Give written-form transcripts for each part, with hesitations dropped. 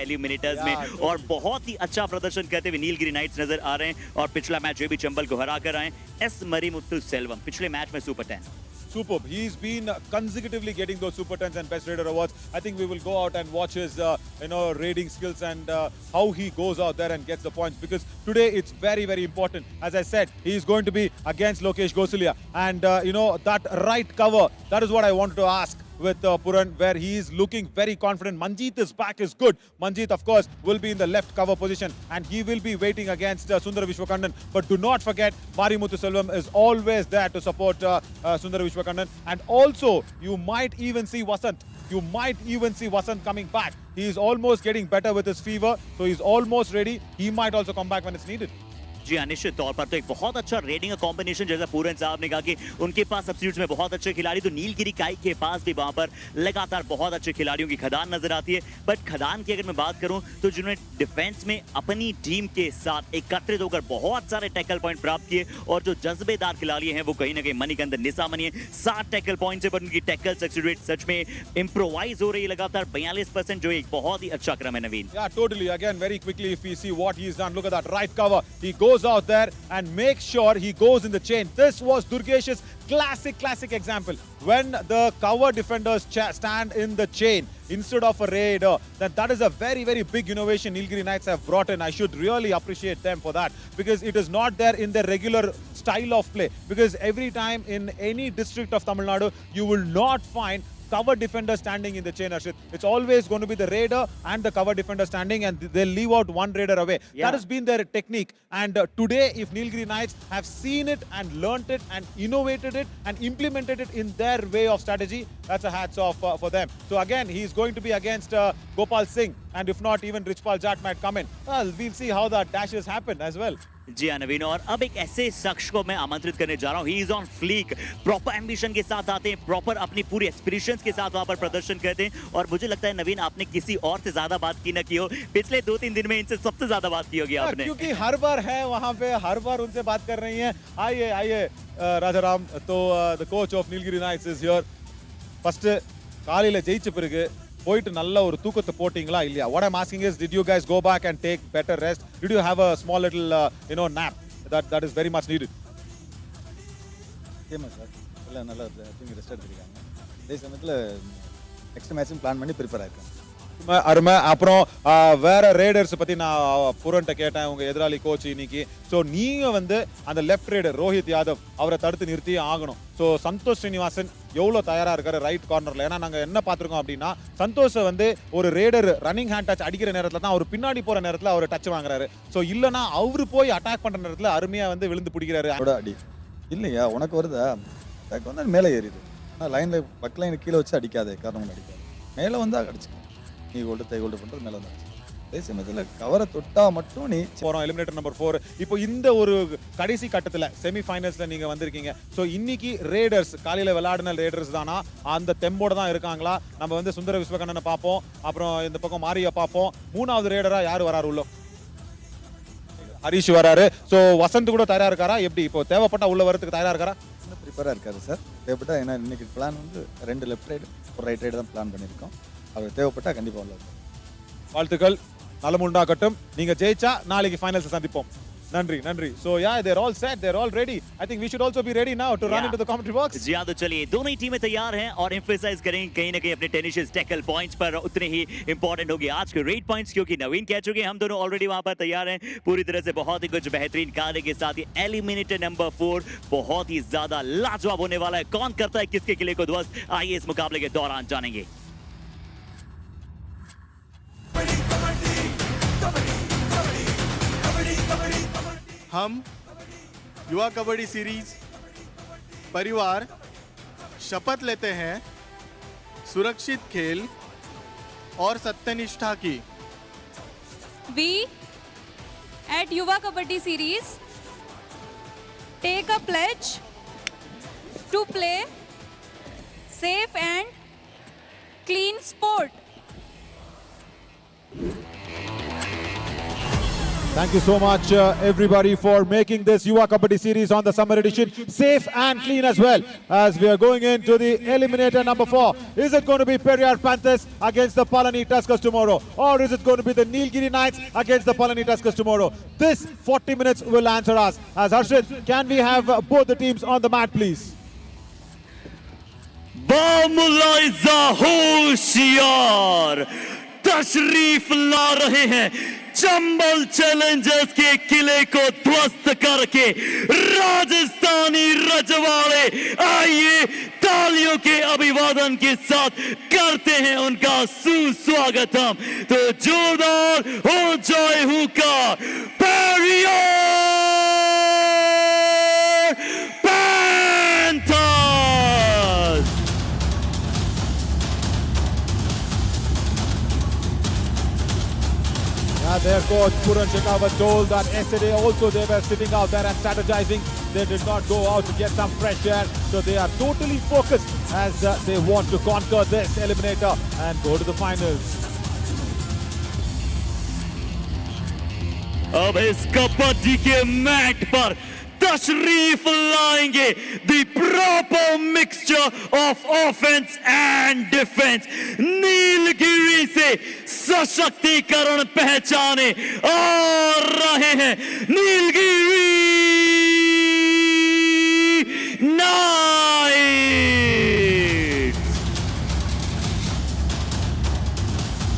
Eliminators में और बहुत ही अच्छा प्रदर्शन करते हुए नीलगिरी नाइट्स नजर आ रहे हैं और पिछला मैच जो भी चंबल को हरा कर आए एस मरीमुत्तु सेल्वम पिछले मैच में super 10 Superb. He's been consecutively getting those Super 10s and Best Raider awards. I think we will go out and watch his, raiding skills and how he goes out there and gets the points. Because today it's very, very important. As I said, he is going to be against Lokesh Gosalia. And, that right cover, that is what I wanted to ask with Puran, where he is looking very confident. Manjeet's back is good. Manjeet, of course, will be in the left cover position and he will be waiting against Sundara Vishwakandan. But do not forget, Marimuthu Selvam is always there to support Sundara Vishwakandan. And also, you might even see Vasant. You might even see Vasant coming back. He is almost getting better with his fever, so he's almost ready. He might also come back when it's needed. जी हाँ, निश्चित तौर पर तो एक बहुत अच्छा raiding का combination जैसा पूरन साहब ने कहा कि उनके पास सब्स्टिट्यूट्स में बहुत अच्छे खिलाड़ी, तो नीलगिरी काई के पास भी वहां पर लगातार बहुत अच्छे खिलाड़ियों की खदान नजर आती है। बट खदान की अगर मैं बात करूं तो जिन्होंने डिफेंस में अपनी टीम के साथ एकत्रित होकर बहुत सारे टैकल पॉइंट प्राप्त किए और जो जज्बेदार खिलाड़ी हैं वो कहीं ना कहीं मणिकंदन निसामनी है। 7 टैकल पॉइंट से, पर उनकी टैकल सक्सेस रेट सच में इंप्रोवाइज हो रही है लगातार 42%, जो एक बहुत ही अच्छा क्रम है नवीन। Yeah, totally. Again, very quickly, if we see what he's done, look at that right cover. He goes out there and make sure he goes in the chain. This was Durgesh's classic example. When the cover defenders stand in the chain instead of a raider, then that is a very, very big innovation Nilgiri Knights have brought in. I should really appreciate them for that, because it is not there in their regular style of play. Because every time in any district of Tamil Nadu, you will not find cover defender standing in the chain, Arshit. It's always going to be the raider and the cover defender standing, and they'll leave out one raider away. Yeah. That has been their technique. And today, if Nilgiri Knights have seen it and learnt it and innovated it and implemented it in their way of strategy, that's a hats off for them. So again, he's going to be against Gopal Singh, and if not, even Richpal Jat might come in. Well, we'll see how the dashes happen as well. जी हाँ नवीन, और अब एक ऐसे शख्स को मैं आमंत्रित करने जा रहा हूँ। He is on flick, proper ambition के साथ आते हैं, प्रॉपर अपनी पूरी एक्सपीरियंस के साथ वहाँ पर प्रदर्शन करते हैं। और मुझे लगता है नवीन, आपने किसी और से ज्यादा बात की ना की हो, पिछले 2-3 दिन में इनसे सबसे ज्यादा बात की होगी आपने, क्योंकि हर बार है वहाँ पे, हर बार उनसे बात कर रही हैं। आइए राजाराम, तो the coach of Nilgiri Knights is here. First காலையில ஜெயிச்ச பிறகு போயிட்டு நல்ல ஒரு தூக்கத்தை போட்டீங்களா இல்லையா? What I'm asking is, did you guys go back and take better rest? Did you have a small little nap that is very much needed? ஏமா சார் எல்லாம் நல்லா தூங்கி ரெஸ்ட் எடுத்துருக்காங்க. அதே சமயத்தில் நெக்ஸ்ட் மேட்சும் பிளான் பண்ணி ப்ரிப்பேர் ஆயிருக்காங்க. அருமை. அப்புறம் வேற ரேடர்ஸ் பத்தி நான் புரன்ட்ட கேட்டேன், உங்க எதிராளி கோச் இன்னைக்கு. ஸோ நீங்க வந்து அந்த லெஃப்ட் ரேடர் ரோஹித் யாதவ் அவரை தடுத்து நிறுத்தி ஆகணும். ஸோ சந்தோஷ் ஸ்ரீனிவாசன் எவ்வளோ தயாரா இருக்காரு ரைட் கார்னர்ல? ஏன்னா நாங்க என்ன பார்த்துருக்கோம் அப்படின்னா, சந்தோஷை வந்து ஒரு ரேடர் ரன்னிங் ஹேண்ட் டச் அடிக்கிற நேரத்தில் தான் அவர் பின்னாடி போற நேரத்தில் அவர் டச் வாங்குறாரு. ஸோ இல்லைன்னா அவரு போய் அட்டாக் பண்ற நேரத்தில் அருமையா வந்து விழுந்து பிடிக்கிறாரு. அடி இல்லையா உனக்கு வருதா? அட்டாக் வந்து மேலே ஏறிது. ஆனால் லைனில் பக் லைன் கீழே வச்சு அடிக்காதே, காரணம் அடிக்காது, மேலே வந்து அடிச்சுக்கணும். நீ ஹோல்டு தை ஹோல்டு பண்ணுறது மேலே வந்து அதே சமயத்தில் கவரை தொட்டா மட்டும் நீ போகிறோம். Eliminator number 4. இப்போ இந்த ஒரு கடைசி கட்டத்தில் செமிஃபைனல்ஸில் நீங்கள் வந்திருக்கீங்க. ஸோ இன்னைக்கு ரேடர்ஸ் காலையில் விளையாடின ரேடர்ஸ் தானா அந்த தெம்போட தான் இருக்காங்களா? நம்ம வந்து சுந்தர விஸ்வகண்ணனை பார்ப்போம், அப்புறம் இந்த பக்கம் மாரியா பார்ப்போம். 3வது ரேடரா யார் வராரு உள்ள? ஹரிஷ் வராரு. ஸோ வசந்த் கூட தயாரா இருக்காரா? எப்படி இப்போ தேவைப்பட்டா உள்ள வரதுக்கு தயாரா இருக்காரா? இன்னும் ப்ரிப்பேராக இருக்காரு சார். தேவைப்பட்டா ஏன்னா இன்னைக்கு பிளான் வந்து 2 லெஃப்ட் ரைடு ஒரு ரைட் ரைடு தான் பிளான் பண்ணியிருக்கோம். அவர் தேவைப்பட்டா கண்டிப்பாக உள்ள. வாழ்த்துக்கள், நலமுண்டாகட்டும். நீங்க ஜெயிச்சா நாளைக்கு ஃபைனல்ஸ் சந்திப்போம். நன்றி. So yeah, they're all set, they're all ready. I think we should also be ready now to run into the commentary box. जी हाँ, तो चलिए दोनों ही टीमें तैयार हैं और एम्फसाइज करेंगे कहीं ना कहीं अपने टेनिशियस टैकल पॉइंट्स पर उतने ही इंपॉर्टेंट होगी आज के रेड पॉइंट्स, क्योंकि नवीन कह चुके हैं हम दोनों ऑलरेडी वहां पर तैयार हैं पूरी तरह से। बहुत ही कुछ बेहतरीन कार्य के साथ ही एलिमिनेटर नंबर 4 बहुत ही ज्यादा लाजवाब होने वाला है। कौन करता है किसके किले को ध्वस्त, आइए इस मुकाबले के दौरान जानेंगे। हम युवा कबड्डी सीरीज परिवार शपथ लेते हैं सुरक्षित खेल और सत्यनिष्ठा की। We at Yuva Kabaddi series take a pledge to play safe and clean sport. Thank you so much, everybody, for making this Yuva Kabaddi series on the summer edition safe and clean as well. As we are going into the eliminator number 4. Is it going to be Periyar Panthers against the Palani Tuskers tomorrow? Or is it going to be the Nilgiri Knights against the Palani Tuskers tomorrow? This 40 minutes will answer us. As Harshit, can we have both the teams on the mat, please? बामुलाइजा होशियार तशरीफ ला रहे हैं Chambal Challengers के किले को ध्वस्त करके राजस्थानी रजवाड़े आइए तालियों के अभिवादन के साथ करते हैं उनका सुस्वागतम तो जोरदार हो जाए हुक्का Periyar panthers Their coach Puran Shekhawat told that yesterday also they were sitting out there and strategizing. They did not go out to get some fresh air. So they are totally focused as they want to conquer this eliminator and go to the finals. अब इस कबड्डी के mat पर तशरीफ लाएंगे the proper mixture of offense and defense Nilgiri से सशक्तिकरण पहचाने आ रहे हैं Nilgiri Knights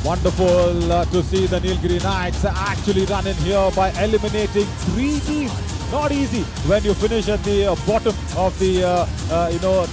Wonderful to see the Nilgiri Knights actually run in here by eliminating 3 teams. Not easy when you finish at the bottom of the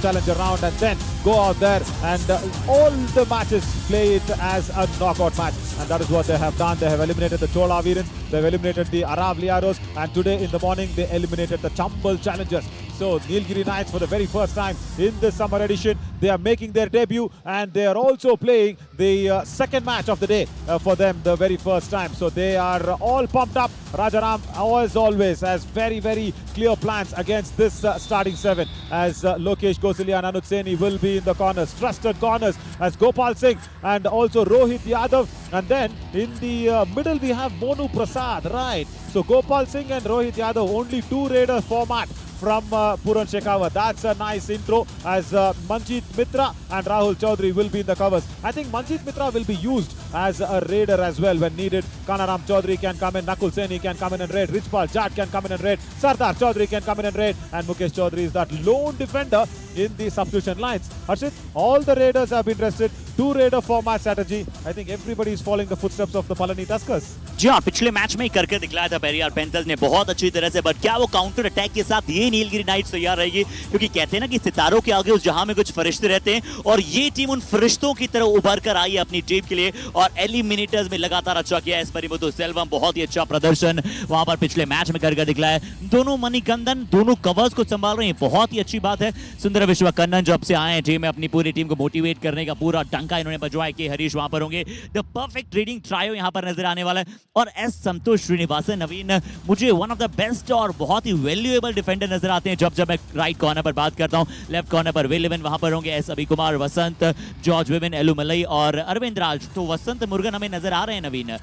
challenger round and then go out there and all the matches play it as a knockout match, and that is what they have done. They have eliminated the Chola Virans, they have eliminated the Arav Liaros, and today in the morning they eliminated the Chambal Challengers. So Nilgiri Knights for the very first time in this summer edition, they are making their debut and they are also playing the second match of the day for them the very first time. So they are all pumped up. Rajaram, as always, has very, very clear plans against this starting 7 as Lokesh Gosalia and Anuj Saini will be in the corners, trusted corners as Gopal Singh and also Rohit Yadav. And then in the middle we have Monu Prasad, right? So Gopal Singh and Rohit Yadav, only 2 Raider format from Puran Shekhawat. That's a nice intro as Manjeet Mitra and Rahul Chaudhary will be in the covers. I think Manjeet Mitra will be used as a raider as well when needed. Kanaram Chaudhary can come in, Nakul Saini can come in and raid, Richpal Jat can come in and raid, Sardar Chaudhary can come in and raid, and Mukesh Chaudhary is that lone defender in the substitution lines. Harshit, all the raiders have been rested. 2 raider format strategy. I think everybody is following the footsteps of the Palani Tuskers. जी हाँ पिछले match में ही करके दिखलाया था Periyar panthers ने बहुत अच्छी तरह से बट क्या वो काउंटर अटैक के साथ ये नीलगिरी नाइट्स तैयार रहेगी क्योंकि कहते हैं ना कि सितारों के आगे उस जहां में कुछ फरिश्ते रहते हैं और ये टीम उन फरिश्तों की तरह उभर कर आई है अपनी टीम के लिए और एलिमिनेटर्स में लगातार अच्छा किया है एस्पेरिमोतो सेल्वम बहुत ही अच्छा प्रदर्शन वहां पर पिछले मैच में करके दिखलाया दोनों मणिकंदन दोनों कवर्स को संभाल रहे हैं बहुत ही अच्छी बात है सुंदर विश्वकन्नन जब से आए हैं टीम में अपनी पूरी टीम को मोटिवेट करने का पूरा डंका इन्होंने बजवाया कि हरीश वहां पर होंगे द परफेक्ट रीडिंग ट्रायो यहां पर नजर आने वाला है और एस संतोष श्रीनिवासन नवीन मुझे वन ऑफ द बेस्ट और बहुत ही वैल्यूएबल डिफेंडर नजर आते हैं जब मैं राइट कॉर्नर पर बात करता हूं लेफ्ट कॉर्नर पर विलिवन वहां पर होंगे एस अभी कुमार वसंत जॉर्ज विविन एलुमलई और अरविंद राज तो वसंत मुर्गन हमें नजर आ रहे हैं नवीन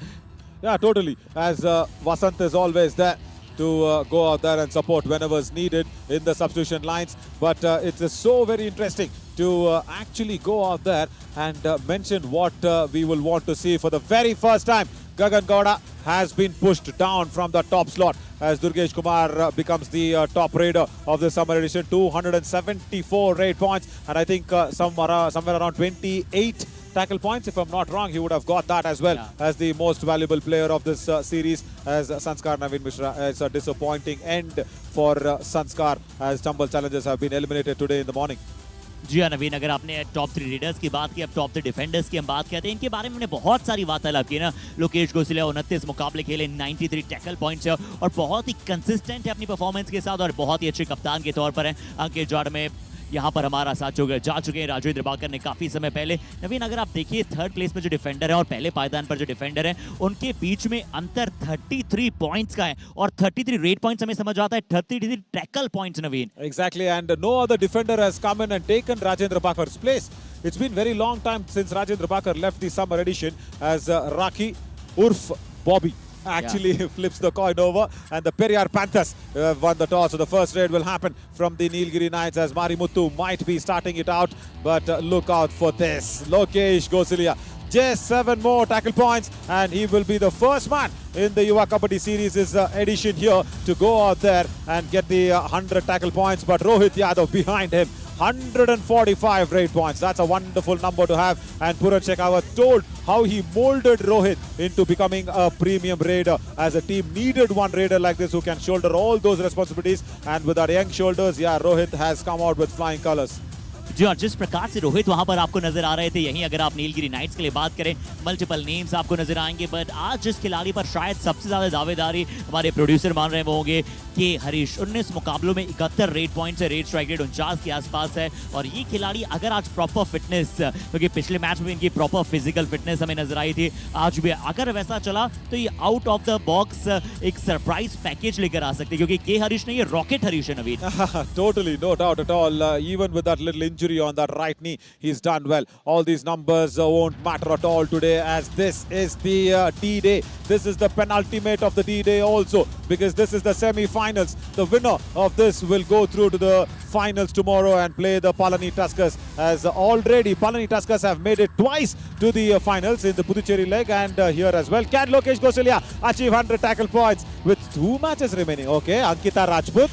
Yeah, totally. As Vasant is always there to go out there and support whenever is needed in the substitution lines. But it's so very interesting to actually go out there and mention what we will want to see for the very first time. Gagan Gowda has been pushed down from the top slot as Durgesh Kumar becomes the top raider of the summer edition. 274 raid points and I think somewhere around 28 tackle points. If I'm not wrong, he would have got that as well as the most valuable player of this series as Sanskar Naveen Mishra. It's a disappointing end for Sanskar as Chambal Challengers have been eliminated today in the morning. जी हाँ नवीन अगर आपने top 3 readers की बात की अब top 3 defenders की हम बात करते हैं इनके बारे में हमने बहुत सारी वार्तालाप की ना लोकेश गोसलिया 29 मुकाबले खेले 93 टैकल पॉइंट्स है और बहुत ही कंसिस्टेंट है अपनी परफॉर्मेंस के साथ और बहुत ही अच्छे कप्तान के तौर पर है अंकित जॉर्ड में यहाँ पर हमारा साथ जा चुके हैं राजेंद्र बाकर ने काफी समय पहले नवीन अगर आप देखिए 3rd प्लेस पे जो डिफेंडर है और पहले पायदान पर जो डिफेंडर है उनके बीच में अंतर 33 पॉइंट्स का है और 33 रेड पॉइंट्स हमें समझ आता है 33 tackle points Naveen Exactly, and no other defender has come in and taken Rajendra Bakar's place. It's been very long time since Rajendra Bakar left the summer edition as Raki Urf Bobby actually flips the coin over, and the Periyar Panthers won the toss. So the first raid will happen from the Nilgiri Knights as Marimuthu might be starting it out, but look out for this. Lokesh Gosalia, just 7 more tackle points, and he will be the first man in the Yuva Kabaddi Series edition here to go out there and get the 100 tackle points. But Rohit Yadav behind him, 145 raid points. That's a wonderful number to have. And Puran Shekhawat told how he molded Rohit into becoming a premium raider, as a team needed one raider like this who can shoulder all those responsibilities. And with our young shoulders, yeah, Rohit has come out with flying colors. जी, और जिस प्रकार से रोहित वहां पर आपको नजर आ रहे थे, यहीं अगर आप नीलगिरी नाइट्स के लिए बात करें, मल्टीपल नेम्स आपको नजर आएंगे, बट आज जिस खिलाड़ी पर शायद सबसे ज्यादा दावेदारी हमारे प्रोड्यूसर मान रहे हैं वो होंगे के हरीश। 19 मुकाबलों में 71 रेड पॉइंट्स है, रेड स्ट्राइक रेट 49 के आसपास है। और ये खिलाड़ी अगर आज प्रॉपर फिटनेस, क्योंकि पिछले मैच में इनकी प्रॉपर फिजिकल फिटनेस हमें नजर आई थी, आज भी अगर वैसा चला तो ये आउट ऑफ द बॉक्स एक सरप्राइज पैकेज लेकर आ सकते, क्योंकि के हरीश नहीं, ये रॉकेट हरीश है नवीन। Totally, no doubt at all. Even with that little injury on that right knee, he's done well. All these numbers won't matter at all today, as this is the D-Day. This is the penultimate of the D-Day also, because this is the semi-finals. The winner of this will go through to the finals tomorrow and play the Palani Tuskers, as already Palani Tuskers have made it twice to the finals in the Puducherry leg and here as well. Can Lokesh Gosalia achieve 100 tackle points with 2 matches remaining? Okay, Ankita Rajput,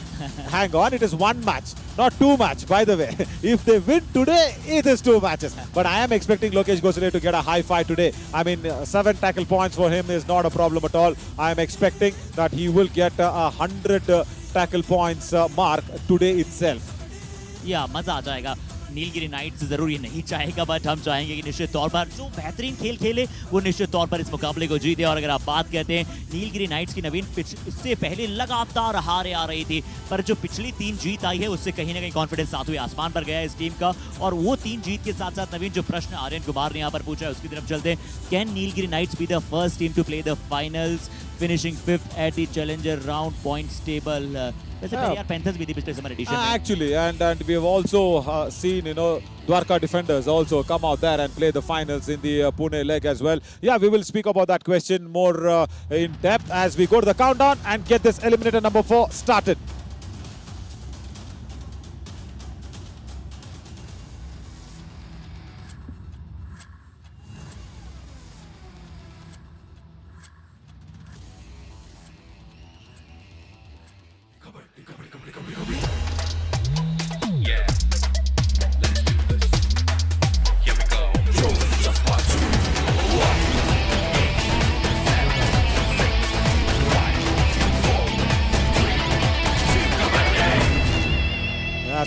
hang on, it is 1 match, not 2 match, by the way. If they win today, it is 2 matches. But I am expecting Lokesh Gosalia to get a high five today. I mean, 7 tackle points for him is not a problem at all. I am expecting that he will get a 100 tackle points mark today itself. या मजा आ जाएगा। Nilgiri nights जरूर ये नहीं चाहेगा, but हम चाहेंगे कि निश्चित तौर पर जो बेहतरीन खेल खेले वो निश्चित तौर पर इस मुकाबले को जीते। और अगर आप बात कहते हैं नीलगिरी नाइट्स की, नवीन इससे पहले लगातार हारे आ रही थी, पर जो पिछली 3 जीत आई है उससे कहीं ना कहीं कॉन्फिडेंस सातवें आसमान पर गया है इस टीम का। और वो 3 जीत के साथ साथ नवीन जो प्रश्न आर्यन कुमार ने यहाँ पर पूछा है उसकी तरफ चलते हैं। Can Nilgiri Knights be the first team to play the finals, finishing 5th at the challenger round points table? वैसे Periyar Panthers भी थी पिछले समर एडिशन में। Actually, and we have also seen, you know, Dwarka defenders also come out there and play the finals in the Pune leg as well. Yeah, we will speak about that question more in depth as we go to the countdown and get this eliminator number 4 started.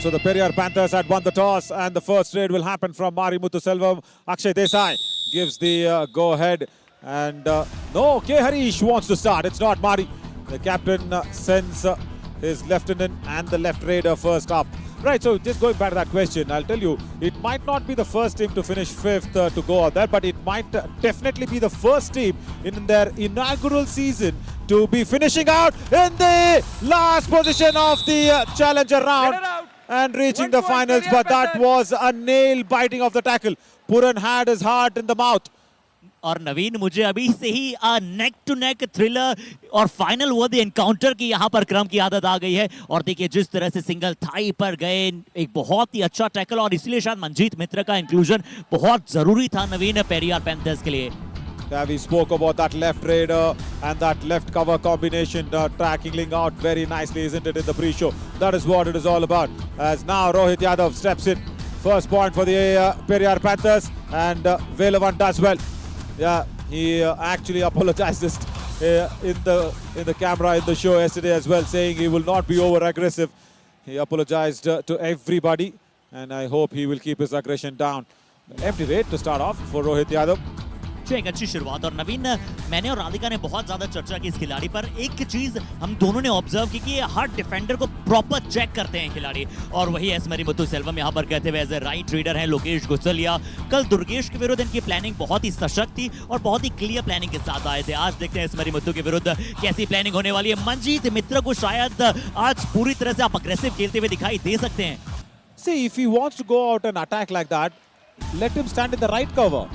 So the Periyar Panthers had won the toss, and the first raid will happen from Marimuthu Selvam. Akshay Desai gives the go-ahead, and no, K. Harish wants to start. It's not Mari. The captain sends his lieutenant and the left raider first up. Right, so just going back to that question, I'll tell you, it might not be the first team to finish 5th to go out there, but it might definitely be the first team in their inaugural season to be finishing out in the last position of the challenger round and reaching the finals. But that was a nail biting of the tackle. Puran had his heart in the mouth. और नवीन, मुझे अभी से ही नेक to neck thriller और final वर्दी encounter की यहाँ पर क्रम की आदत आ गई है। और देखिए जिस तरह से सिंगल थाई पर गए, एक बहुत ही अच्छा टैकल, और इसलिए शायद मंजीत मित्र का इंक्लूजन बहुत जरूरी था नवीन पेरियार पैंथर्स के लिए। Yeah, we spoke about that left raider and that left cover combination tackling out very nicely, isn't it, in the pre-show? That is what it is all about. As now Rohit Yadav steps in. First point for the Periyar Panthers, and Velavan does well. Yeah, he actually apologized in the camera in the show yesterday as well, saying he will not be over-aggressive. He apologized to everybody, and I hope he will keep his aggression down. Empty raid to start off for Rohit Yadav. एक अच्छी शुरुआत। और नवीन, मैंने और राधिका ने बहुत ज्यादा चर्चा की इस खिलाड़ी पर। एक चीज हम दोनों ने ऑब्जर्व की कि हर डिफेंडर को प्रॉपर चेक करते हैं खिलाड़ी, और वही एस मरीमुथु सेल्वम यहाँ पर कहते हुए एज ए राइट रीडर हैं लोकेश गोसलिया। कल दुर्गेश के विरुद्ध इनकी प्लानिंग बहुत ही सशक्त थी और बहुत ही क्लियर प्लानिंग के साथ आए थे। आज देखते हैं एस मरीमुथु के विरुद्ध कैसी प्लानिंग होने वाली है। मंजीत मित्र को शायद आज पूरी तरह से आप अग्रेसिव खेलते हुए दिखाई दे सकते हैं। See, if he wants to go out and attack like that, let him stand in the right cover.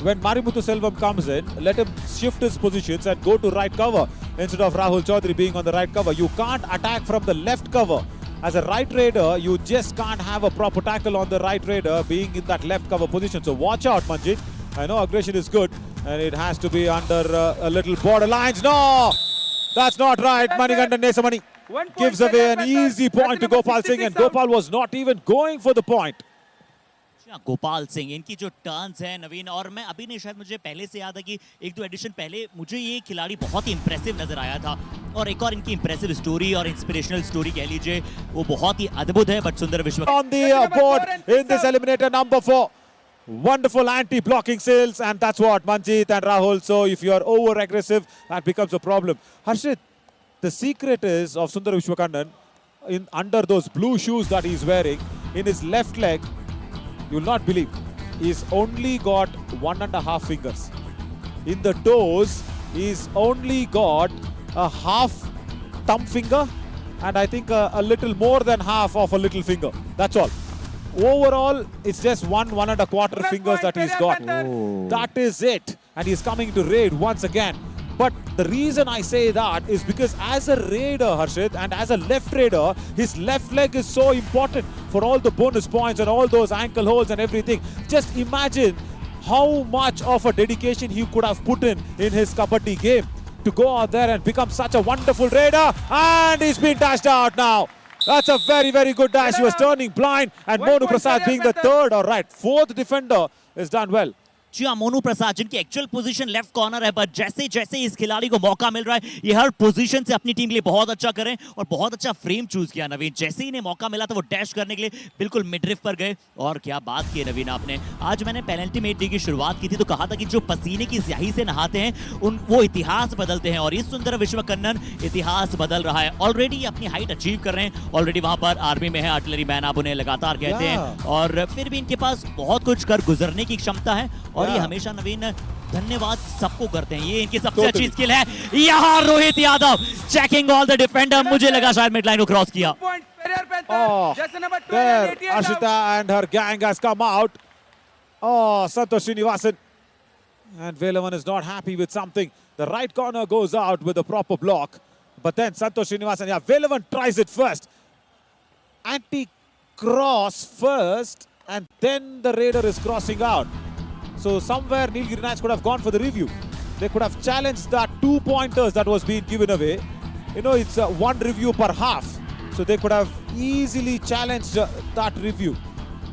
when Marimuthu Selvam comes in, let him shift his positions and go to right cover instead of Rahul Chaudhary being on the right cover. You can't attack from the left cover. As a right raider, you just can't have a proper tackle on the right raider being in that left cover position. So watch out, Manjit. I know aggression is good and it has to be under a little borderlines. No! That's not right. Manikandan Nesamani gives away an easy point to Gopal Singh, and Gopal was not even going for the point. Gopal Singh, इनकी जो turns हैं नवीन, और मैं अभी नहीं, शायद मुझे पहले से याद है कि एक दो एडिशन पहले मुझे ये खिलाड़ी बहुत ही इंप्रेसिव नजर आया था, और एक और इनकी इंप्रेसिव स्टोरी और इंस्पिरेशनल स्टोरी कह लीजिए वो बहुत ही अद्भुत है. बट सुंदर विश्व on the board in this eliminator number 4. Wonderful anti-blocking skills, and that's what Manjit and Rahul. So if you are over aggressive, that becomes a problem. Harshit, the secret is of Sundar Vishwakannan in under those blue shoes that he's wearing, in his left leg, you'll not believe, he's only got 1.5 fingers. In the toes, he's only got a half thumb finger, and I think a little more than half of a little finger. That's all. Overall, it's just 1.25 fingers that he's got. Oh. That is it. And he's coming to raid once again. But the reason I say that is because as a raider, Harshit, and as a left raider, his left leg is so important for all the bonus points and all those ankle holds and everything. Just imagine how much of a dedication he could have put in his Kabaddi game to go out there and become such a wonderful raider. And he's been dashed out now. That's a very, very good dash. He was turning blind, and Monu Prasad being the third or fourth defender is done well. जी हाँ, मोनू प्रसाद जिनकी actual position left corner है, but जैसे जैसे इस खिलाड़ी को मौका मिल रहा है, ये हर पोजीशन से अपनी टीम के लिए बहुत अच्छा करें, और बहुत अच्छा फ्रेम चूज किया नवीन. जैसे ही इन्हें मौका मिला था वो डैश करने के लिए बिल्कुल मिडरिफ पर गए, और क्या बात की नवीन आपने. आज मैंने पेनल्टी मेट डे की शुरुआत की थी तो कहा था कि जो पसीने की स्याही से नहाते हैं वो इतिहास बदलते हैं, और इस सुंदर विश्वकन्नन इतिहास बदल रहा है. ऑलरेडी अपनी हाइट अचीव कर रहे हैं, ऑलरेडी वहां पर आर्मी में है, आर्टिलरी मैन आप उन्हें लगातार कहते हैं, और फिर भी इनके पास बहुत कुछ कर गुजरने की क्षमता है, और ये हमेशा नवीन धन्यवाद सबको करते हैं. ये इनकी सबसे अच्छी स्किल है. यहाँ Rohit Yadav checking all the defender, मुझे लगा शायद मिड लाइन को क्रॉस किया. Oh, there Ashita and her gang has come out. Oh, Santosh Srinivasan. And Velavan is not happy with something. The right corner goes out with a proper block. But then Santosh Srinivasan, yeah, Velavan tries it first. Anti-cross first, and then the raider is crossing out. So somewhere Nilgiri Knights could have gone for the review. They could have challenged that 2 pointers that was being given away. You know, it's one review per half. So they could have easily challenged that review.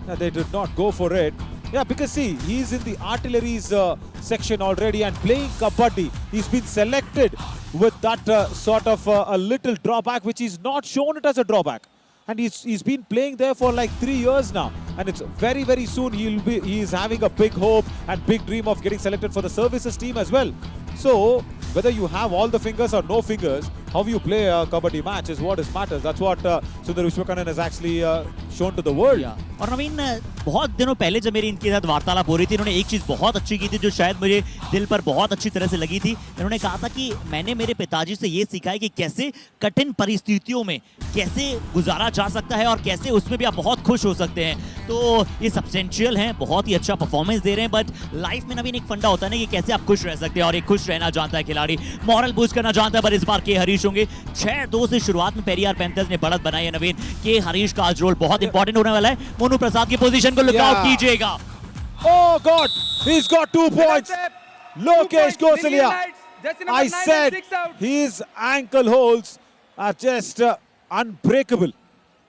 Yeah, they did not go for it. Yeah, because see, he's in the artillery's section already and playing Kabaddi. He's been selected with that sort of a little drawback, which he's not shown it as a drawback. And he's been playing there for like 3 years now. And it's very, very soon he's having a big hope and big dream of getting selected for the services team as well. So, whether you have all the fingers or no fingers, how you play a Kabaddi match is what matters. That's what Sundar Vishwakannan has actually shown to the world. Yeah. और नवीन बहुत दिनों पहले जब मेरी इनके साथ वार्तालाप हो रही थी, इन्होंने एक चीज़ बहुत अच्छी की थी जो शायद मुझे दिल पर बहुत अच्छी तरह से लगी थी. इन्होंने कहा था कि मैंने मेरे पिताजी से ये सीखा है कि कैसे कठिन परिस्थितियों में कैसे गुजारा जा सकता है और कैसे उसमें भी आप बहुत खुश हो सकते हैं. तो ये सब्सटेंशियल हैं, बहुत ही अच्छा परफॉर्मेंस दे रहे हैं, बट लाइफ में नवीन एक फंडा होता है ना कि कैसे आप खुश रह सकते हैं, और एक खुश रहना जानता है खिलाड़ी, मॉरल बूस्ट करना जानता है. पर इस बार के हरीश होंगे. 6-2 से शुरुआत में पेरियार पैंथर्स ने बढ़त बनाई है नवीन. के हरीश का आज रोल बहुत इंपॉर्टेंट होने वाला है. मोनू प्रसाद की पोजीशन को लुकआउट कीजिएगा. Oh God, he's got 2 points. Lokesh Gosalia. I said his ankle holds are just unbreakable.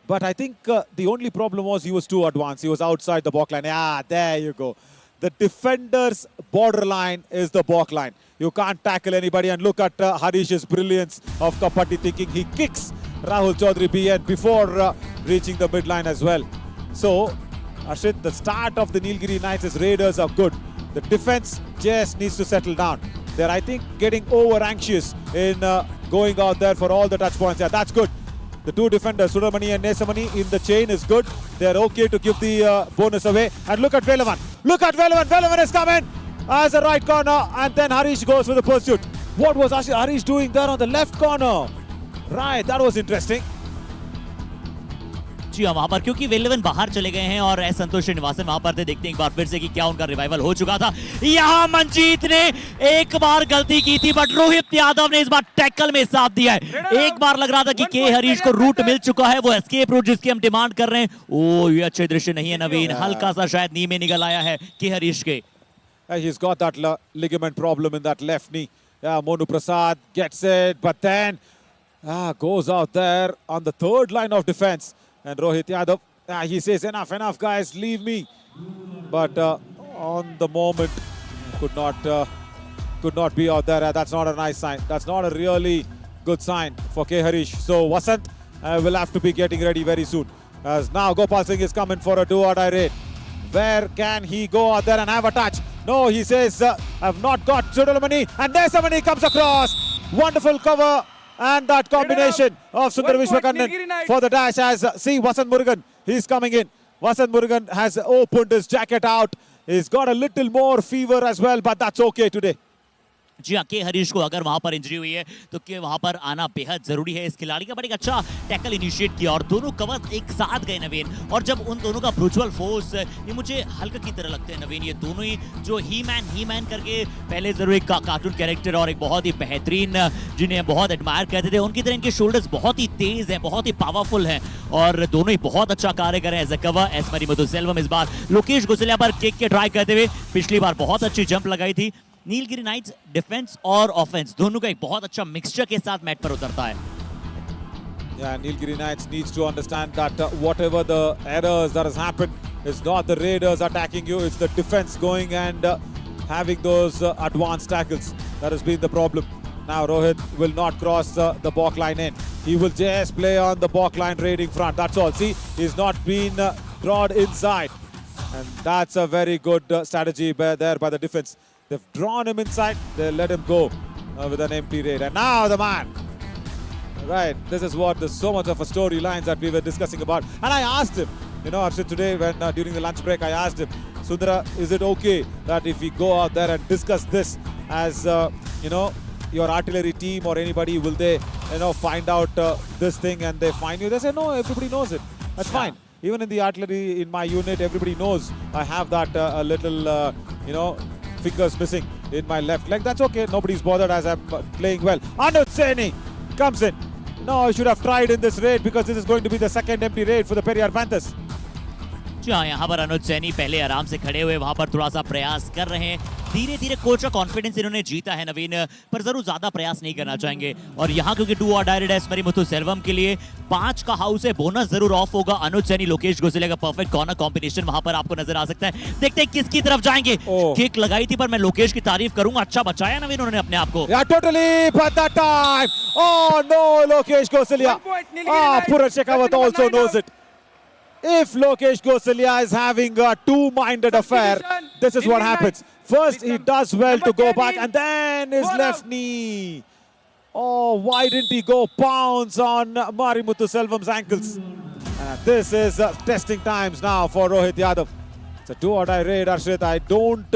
But I think the only problem was he was too advanced. He was outside the balk line. Yeah, there you go. The defender's borderline is the balk line. You can't tackle anybody. And look at Harish's brilliance of Kabaddi thinking. He kicks Rahul Chaudhary BN before reaching the midline as well. So, Ashit, the start of the Nilgiri Knights' Raiders are good. The defense just needs to settle down. They're, I think, getting over anxious in going out there for all the touch points. Yeah, that's good. The two defenders, Sudamani and Nesamani, in the chain is good. They're okay to give the bonus away. And look at Velavan. Look at Velavan. Velavan is coming as a right corner. And then Harish goes for the pursuit. What was Harish doing there on the left corner? Right, that was interesting. जी हाँ, वहां पर क्योंकि वेलेवन बाहर चले गए हैं और S संतोष श्रीनिवासन वहां पर थे। देखते हैं एक बार फिर से कि क्या उनका रिवाइवल हो चुका था। यहाँ मंजीत ने एक बार गलती की थी बट रोहित यादव ने इस बार टैकल में साथ दिया है। एक बार लग रहा था कि के हरीश को रूट मिल चुका है, वो एस्केप रूट जिसकी हम डिमांड कर रहे हैं। ओ ये अच्छे दृश्य नहीं है नवीन, हल्का सा शायद नी में निकल आया है के हरीश के। He's got that ligament problem in that left knee. Yeah, Monu Prasad gets it, but then goes out there on the third line of defense. And Rohit Yadav, he says, enough, guys, leave me. But on the moment, could not be out there. That's not a nice sign. That's not a really good sign for K. Harish. So Vasant will have to be getting ready very soon. As now Gopal Singh is coming for a do-or-die raid. Where can he go out there and have a touch? No, he says, I've not got Sudhalamani. And there's somebody comes across. Wonderful cover. And that combination of Sundar Vishwakarnan for the dash as see Vasant Murugan. He's coming in. Vasant Murugan has opened his jacket out. He's got a little more fever as well, but that's okay today. जी हाँ, के हरीश को अगर वहां पर injury हुई है तो के वहां पर आना बेहद जरूरी है इस खिलाड़ी का। बड़ा एक अच्छा टैकल इनिशिएट किया और दोनों कवर्स एक साथ गए नवीन। और जब उन दोनों का ब्रूचुअल फोर्स, ये मुझे हल्का की तरह लगते हैं नवीन। ये दोनों ही जो ही मैन करके पहले जरूर एक कार्टून कैरेक्टर और एक बहुत ही बेहतरीन जिन्हें बहुत एडमायर करते थे, उनकी तरह इनके शोल्डर्स बहुत ही तेज हैं, बहुत ही पावरफुल हैं और दोनों ही बहुत अच्छा कार्य कर रहे हैं एज अ कवर। एस मरिमुथुसेल्वम इस बार लोकेश गुसलिया पर किक के ट्राई करते हुए, पिछली बार बहुत अच्छी जंप लगाई थी। नीलगिरी नाइट्स डिफेंस और ऑफेंस दोनों का एक बहुत अच्छा मिक्सचर के साथ मैट पर उतरता है। Yeah, Nilgiri Knights needs to understand that whatever the errors that has happened, it's not the raiders attacking you, it's the defense going and having those advanced tackles. That has been the problem. Now Rohit will not cross the balk line in. He will just play on the balk line raiding front. That's all. See, he's not been drawn inside. And that's a very good strategy there by the defense. They've drawn him inside, they let him go with an empty raid. And now the man. Right, this is what there's so much of a storylines that we were discussing about. And I asked him, you know, Arshit, today when during the lunch break, I asked him, Sundara, is it okay that if we go out there and discuss this as, you know, your artillery team or anybody, will they, you know, find out this thing and they find you? They say, no, everybody knows it. That's fine. Even in the artillery, in my unit, everybody knows I have that a little, you know, fingers missing in my left leg. That's okay. Nobody's bothered as I'm playing well. Anuj Saini comes in. No, I should have tried in this raid because this is going to be the second empty raid for the Periyar Panthers. जी हाँ, यहाँ पर अनुज सैनी पहले आराम से खड़े हुए वहां पर थोड़ा सा प्रयास कर रहे हैं। धीरे धीरे कोच का कॉन्फिडेंस इन्होंने जीता है नवीन, पर जरूर ज्यादा प्रयास नहीं करना चाहेंगे। और यहाँ क्योंकि डू और डायरेक्ट है मरिमुथुसेल्वम के लिए 5 का हाउस है, बोनस जरूर ऑफ होगा। अनुज सैनी लोकेश गुसलिया का परफेक्ट कॉर्नर कॉम्बिनेशन वहां पर आपको नजर आ सकता है। देखते हैं किसकी तरफ जाएंगे। किक लगाई थी पर मैं लोकेश की तारीफ करूंगा, अच्छा बचाया नवीन उन्होंने अपने आप को। Yeah, totally, but that time. Oh no, Lokesh Gosalia. Puran Shekhawat also knows it. If Lokesh Gosalia is having a two-minded affair, this is what happens. First, he does well to go back, and then his left knee. Oh, why didn't he go pounce on Marimuthuselvam's ankles? This is testing times now for Rohit Yadav. It's a do-or-die raid, Arshit. I don't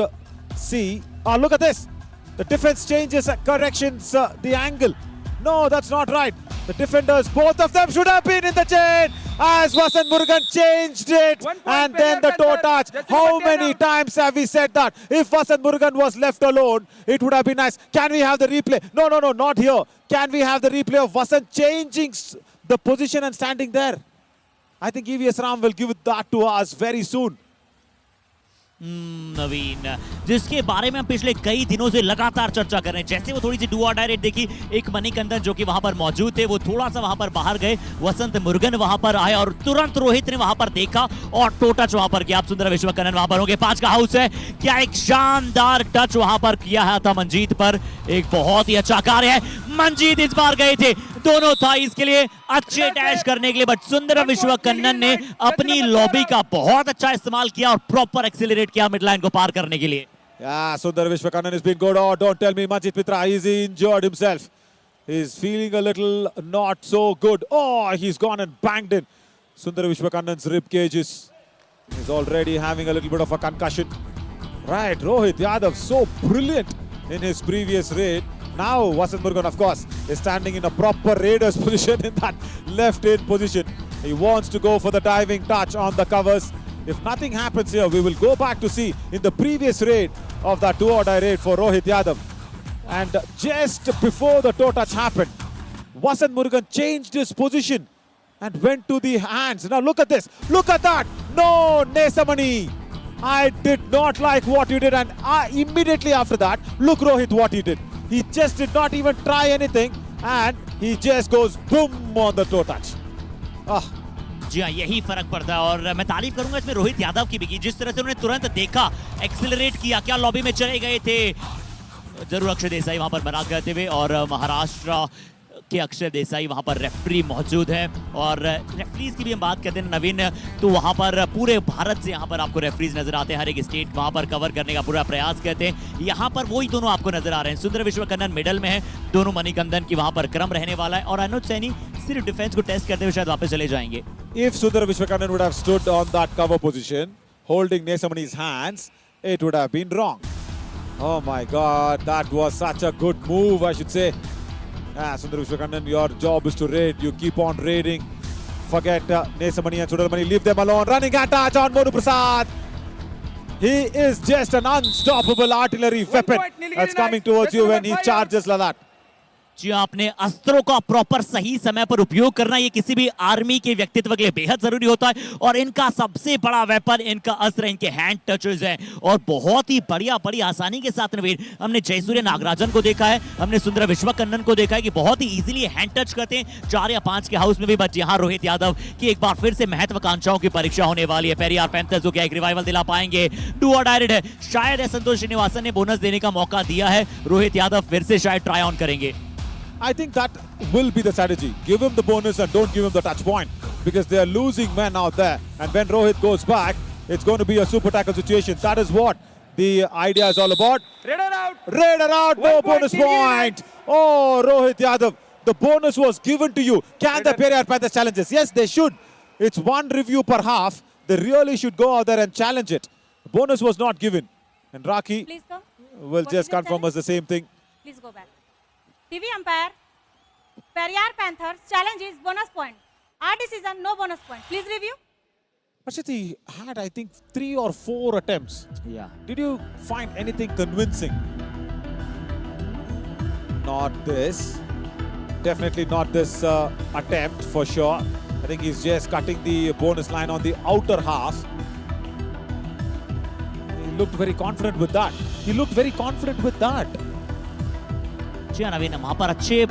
see. Oh, look at this. The defense changes, corrections the angle. No, that's not right. The defenders, both of them should have been in the chain as Vasant Murugan changed it. And then the toe touch. How many times have we said that? If Vasant Murugan was left alone, it would have been nice. Can we have the replay? No, not here. Can we have the replay of Vasant changing the position and standing there? I think EVS Ram will give that to us very soon. नवीन, जिसके बारे में हम पिछले कई दिनों से लगातार चर्चा कर रहे हैं। जैसे वो थोड़ी सी डू और डाई रेड देखी, एक मणिकंदन जो कि वहां पर मौजूद थे, वो थोड़ा सा वहां पर बाहर गए। वसंत मुरुगन वहां पर आए और तुरंत रोहित ने वहां पर देखा और टो टच वहां पर किया। आप सुंदर विश्वकर्णन वहां पर होंगे। 5 का हाउस है। क्या एक शानदार टच वहां पर किया था मंजीत पर, एक बहुत ही अच्छा कार्य है। मंजीत इस बार गए थे दोनों थाइस के लिए अच्छे डैश करने के लिए, बट सुंदर विश्वकर्णन ने अपनी लॉबी का बहुत अच्छा इस्तेमाल किया और प्रॉपर एक्सीलरेट किया मिड लाइन को पार करने के लिए। Yeah, Sundar Vishwakarnan has been good. Oh, don't tell me Manjit Mitra, he's injured himself. He's feeling a little not so good. Oh, he's gone and banged in. Sundar Vishwakarnan's rib cages. He's already having a little bit of a concussion. Right, Rohit Yadav, so brilliant in his previous raid. Now Vasant Murugan, of course, is standing in a proper raider's position in that left-in position. He wants to go for the diving touch on the covers. If nothing happens here, we will go back to see in the previous raid of that do-or-die raid for Rohit Yadav. And just before the toe touch happened, Vasant Murugan changed his position and went to the hands. Now look at this. Look at that. No, Nesamani. I did not like what you did. And immediately after that, look Rohit what he did. He just did not even try anything. And he just goes boom on the toe touch. जी हाँ, यही फर्क पड़ता है और मैं तारीफ करूंगा इसमें रोहित यादव की भी की जिस तरह से उन्होंने तुरंत देखा, एक्सेलरेट किया, क्या लॉबी में चले गए थे। जरूर अक्षय देसाई वहां पर बना करते हुए और महाराष्ट्र के अक्षय देसाई वहां पर रेफरी मौजूद है और रेफरीज की भी हम बात करते हैं नवीन, तो वहां पर पूरे भारत से यहां पर आपको रेफरीज नजर आते हैं, हर एक स्टेट वहां पर कवर करने का पूरा प्रयास करते हैं। यहां पर वही दोनों आपको नजर आ रहे हैं, सुंदर विश्वकर्णन मिडल में है, दोनों मणिकंदन की वहां पर क्रम रहने वाला है और अनुज सैनी सिर्फ डिफेंस को टेस्ट करते हुए शायद वापस चले जाएंगे। If Sundar Vishwakarnan would have stood on that cover position, holding Nesamani's hands, it would have been wrong. Oh my God, that was such a good move, I should say. Sundar Vishwakarnan, your job is to raid. You keep on raiding. Forget Nesamani and Sundarmani. Leave them alone. Running attack on Monu Prasad. He is just an unstoppable artillery weapon that's coming towards you when he charges like that. जी आपने अस्त्रों का proper सही समय पर उपयोग करना ये किसी भी आर्मी के व्यक्तित्व के लिए बेहद जरूरी होता है और इनका सबसे बड़ा वेपन, इनका अस्त्र, इनके हैंड टचेस हैं और बहुत ही बढ़िया बड़ी आसानी के साथ नवीन हमने जयसूर्य नागराजन को देखा है, हमने सुंदर विश्वकर्णन को देखा है कि बहुत ही इजीली हैंड टच करते हैं 4 या 5 के हाउस में भी। बट यहाँ रोहित यादव की एक बार फिर से महत्वाकांक्षाओं की परीक्षा होने वाली है। पेरियार पैंथर्स जो क्या एक रिवाइवल दिला पाएंगे, डू और डायरेक्ट है, शायद संतोष श्रीनिवासन ने बोनस देने का मौका दिया है, रोहित यादव फिर से शायद ट्राई ऑन करेंगे। I think that will be the strategy. Give him the bonus and don't give him the touch point because they are losing men out there. And when Rohit goes back, it's going to be a super tackle situation. That is what the idea is all about. Raider out. Raider out. No bonus point. Oh, Rohit Yadav. The bonus was given to you. Can the Periyar Panthers challenge this? Yes, they should. It's one review per half. They really should go out there and challenge it. The bonus was not given. And Raki Please come. will just confirm us the same thing. Please go back. TV umpire, Periyar Panthers challenge is bonus point. Our decision, no bonus point. Please review. Ashit, he had, I think, 3 or 4 attempts. Yeah. Did you find anything convincing? Not this. Definitely not this attempt for sure. I think he's just cutting the bonus line on the outer half. He looked very confident with that. He looked very confident with that. जी हाँ नवीन, वहां पर अच्छे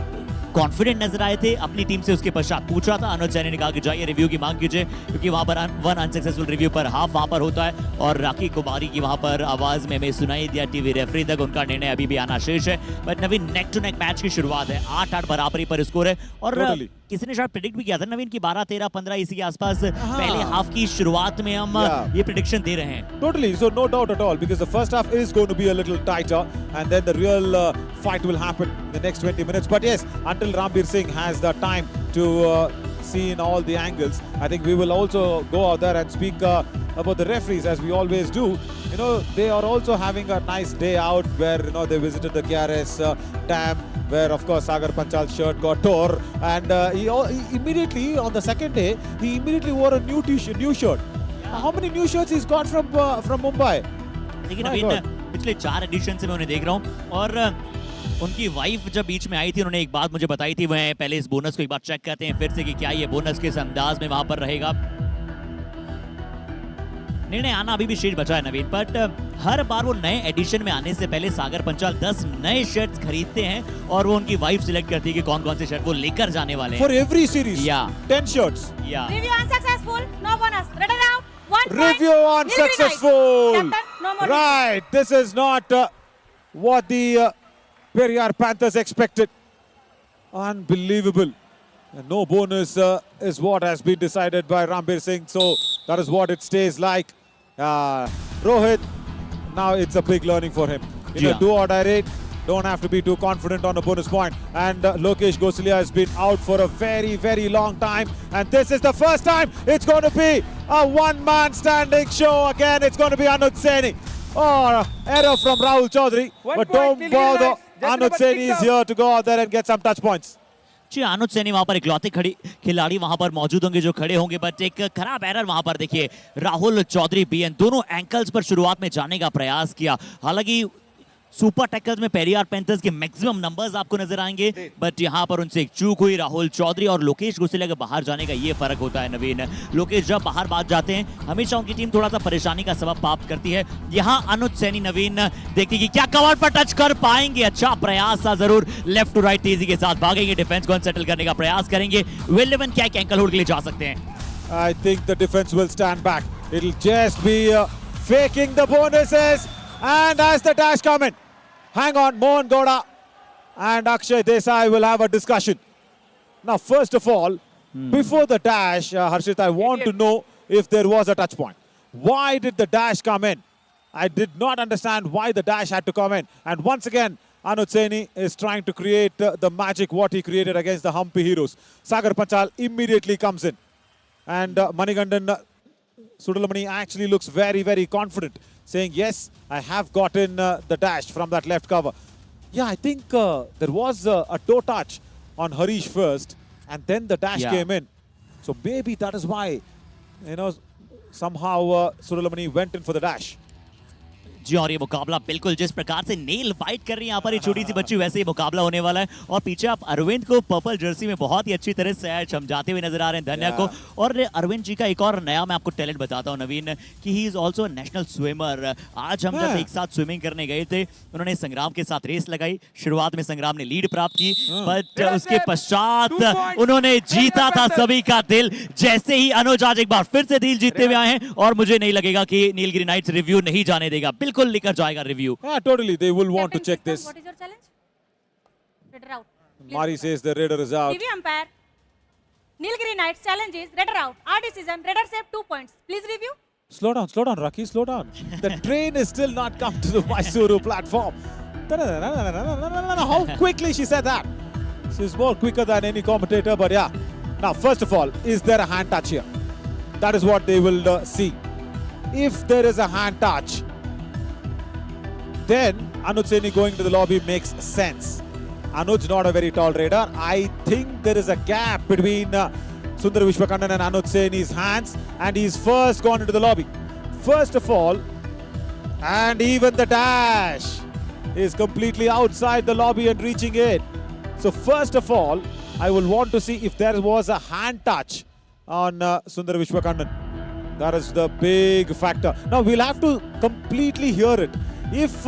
confident नजर आए थे, अपनी team से उसके पश्चात पूछा था, अनुज सैनी ने कहा कि जाइए रिव्यू की मांग कीजिए क्योंकि वहां पर 1 अनसक्सेसफुल रिव्यू पर हाफ वहां पर होता है और राखी कुमारी की वहां पर आवाज में हमें सुनाई दिया टीवी रेफरी तक, उनका निर्णय अभी भी आना शेष है। But Naveen neck to neck match की शुरुआत है, 8-8 बराबरी पर स्कोर है और किसी ने शायद प्रेडिक्ट भी किया था नवीन की 12-13-15 इसी के आसपास पहले हाफ की शुरुआत में हम ये प्रेडिक्शन दे रहे हैं। Totally, so no doubt at all because the first half is going to be a little tighter and then the real fight will happen in the next 20 minutes. But yes, until Rambir Singh has the time to see in all the angles, I think we will also go out there and speak about the referees as we always do. You know, they are also having a nice day out where, you know, they visited the KRS dam where, of course, Sagar Panchal's shirt got tore. And he immediately, on the second day, he immediately wore a new shirt. How many new shirts he's got from Mumbai? लेकिन अभी पिछले 4 addition से मैं उन्हें देख रहा हूँ और उनकी वाइफ जब बीच में आई थी उन्होंने एक बात मुझे बताई थी, वह पहले इस बोनस को एक बार चेक करते हैं फिर से कि क्या ये बोनस किस अंदाज में वहां पर रहेगा। निर्णय आना अभी भी शेष बचा है नवीन, बट हर बार वो नए एडिशन में आने से पहले सागर पंचाल 10 नए शर्ट्स खरीदते हैं और वो उनकी वाइफ सिलेक्ट करती है कि कौन कौन से शर्ट वो लेकर जाने वाले हैं। For every series, 10 shirts. Review unsuccessful, no bonus. Raider out, 1 point. Review unsuccessful. Captain, no more. Right, this is not what the Periyar Panthers expected. Unbelievable. And no bonus is what has been decided by Rambir Singh. So that is what it stays like. Rohit, now it's a big learning for him. In a do or die raid, don't have to be too confident on a bonus point. And Lokesh Gosalia has been out for a very, very long time. And this is the first time it's going to be a one-man standing show again. It's going to be Anuj Saini. Oh, error from Rahul Chaudhary. But don't bother. Anuj Saini is here to go out there and get some touch points. जी अनुज सैनी वहां पर इकलौते खिलाड़ी वहां पर मौजूद होंगे जो खड़े होंगे, बट एक खराब एरर वहां पर देखिए राहुल चौधरी बीएन दोनों एंकल्स पर शुरुआत में जाने का प्रयास किया। हालांकि सुपर टैकल्स में पेरियार पैंथर्स के मैक्सिमम नंबर्स आपको नजर आएंगे, बट यहां पर उनसे एक चूक हुई। राहुल चौधरी और लोकेश गुस्सेलिया के बाहर जाने का ये फर्क होता है नवीन। लोकेश जब बाहर जाते हैं हमेशा उनकी टीम थोड़ा सा परेशानी का सबब प्राप्त करती है। यहां अनुज सैनी नवीन देखते कि क्या कवर पर टच कर पाएंगे। अच्छा प्रयास था जरूर, लेफ्ट टू राइट तेजी के साथ भागेंगे, डिफेंस को अनसेटल करने का प्रयास करेंगे। विल11 क्या एंकल होल्ड के लिए जा सकते हैं? I think the defense will stand back. It'll just be faking the bonuses. And as the dash come in, hang on, Mohan Gowda and Akshay Desai will have a discussion. Now, first of all, before the dash, Harshit, I want to know if there was a touch point. Why did the dash come in? I did not understand why the dash had to come in. And once again, Anuj Saini is trying to create the magic what he created against the Humpy Heroes. Sagar Panchal immediately comes in. And Manigandan Sudalamani actually looks very, very confident, saying, yes, I have gotten the dash from that left cover. Yeah, I think there was a toe touch on Harish first, and then the dash came in. So maybe that is why, you know, somehow Sudalamani went in for the dash. जी और ये मुकाबला बिल्कुल जिस प्रकार से nail fight कर रही है यहाँ पर ये छोटी सी बच्ची, वैसे ही मुकाबला होने वाला है। और पीछे आप अरविंद को पर्पल जर्सी में बहुत ही अच्छी तरह से समझाते हुए नजर आ रहे हैं धन्या को। और अरविंद जी का एक और नया मैं आपको टैलेंट बताता हूँ नवीन, कि he is also national swimmer. आज हम जब एक साथ स्विमिंग करने गए थे, उन्होंने संग्राम के साथ रेस लगाई। शुरुआत में संग्राम ने लीड प्राप्त की, बट उसके पश्चात उन्होंने जीता था सभी का दिल। जैसे ही अनुज आज एक बार फिर से दिल जीतते हुए आए हैं, और मुझे नहीं लगेगा कि नीलगिरी नाइट्स रिव्यू नहीं जाने देगा, बिल्कुल लेकर जाएगा review. Yeah, totally. They will want to check this. What is your challenge? Raider out. Mari says the Raider is out. TV umpire. Nilgiri Knights challenge is Raider out. Our decision, Raider save 2 points. Please review. Slow down, Rocky, slow down. The train is still not come to the Mysore platform. How quickly she said that. She's more quicker than any commentator, but yeah. Now, first of all, is there a hand touch here? That is what they will see. If there is a hand touch, then Anuj Saini going to the lobby makes sense. Anuj not a very tall raider. I think there is a gap between Sundar Vishwakannan and Anuj Saini's hands, and he's first gone into the lobby. First of all, and even the dash is completely outside the lobby and reaching it. So first of all, I will want to see if there was a hand touch on Sundar Vishwakannan. That is the big factor. Now we'll have to completely hear it. If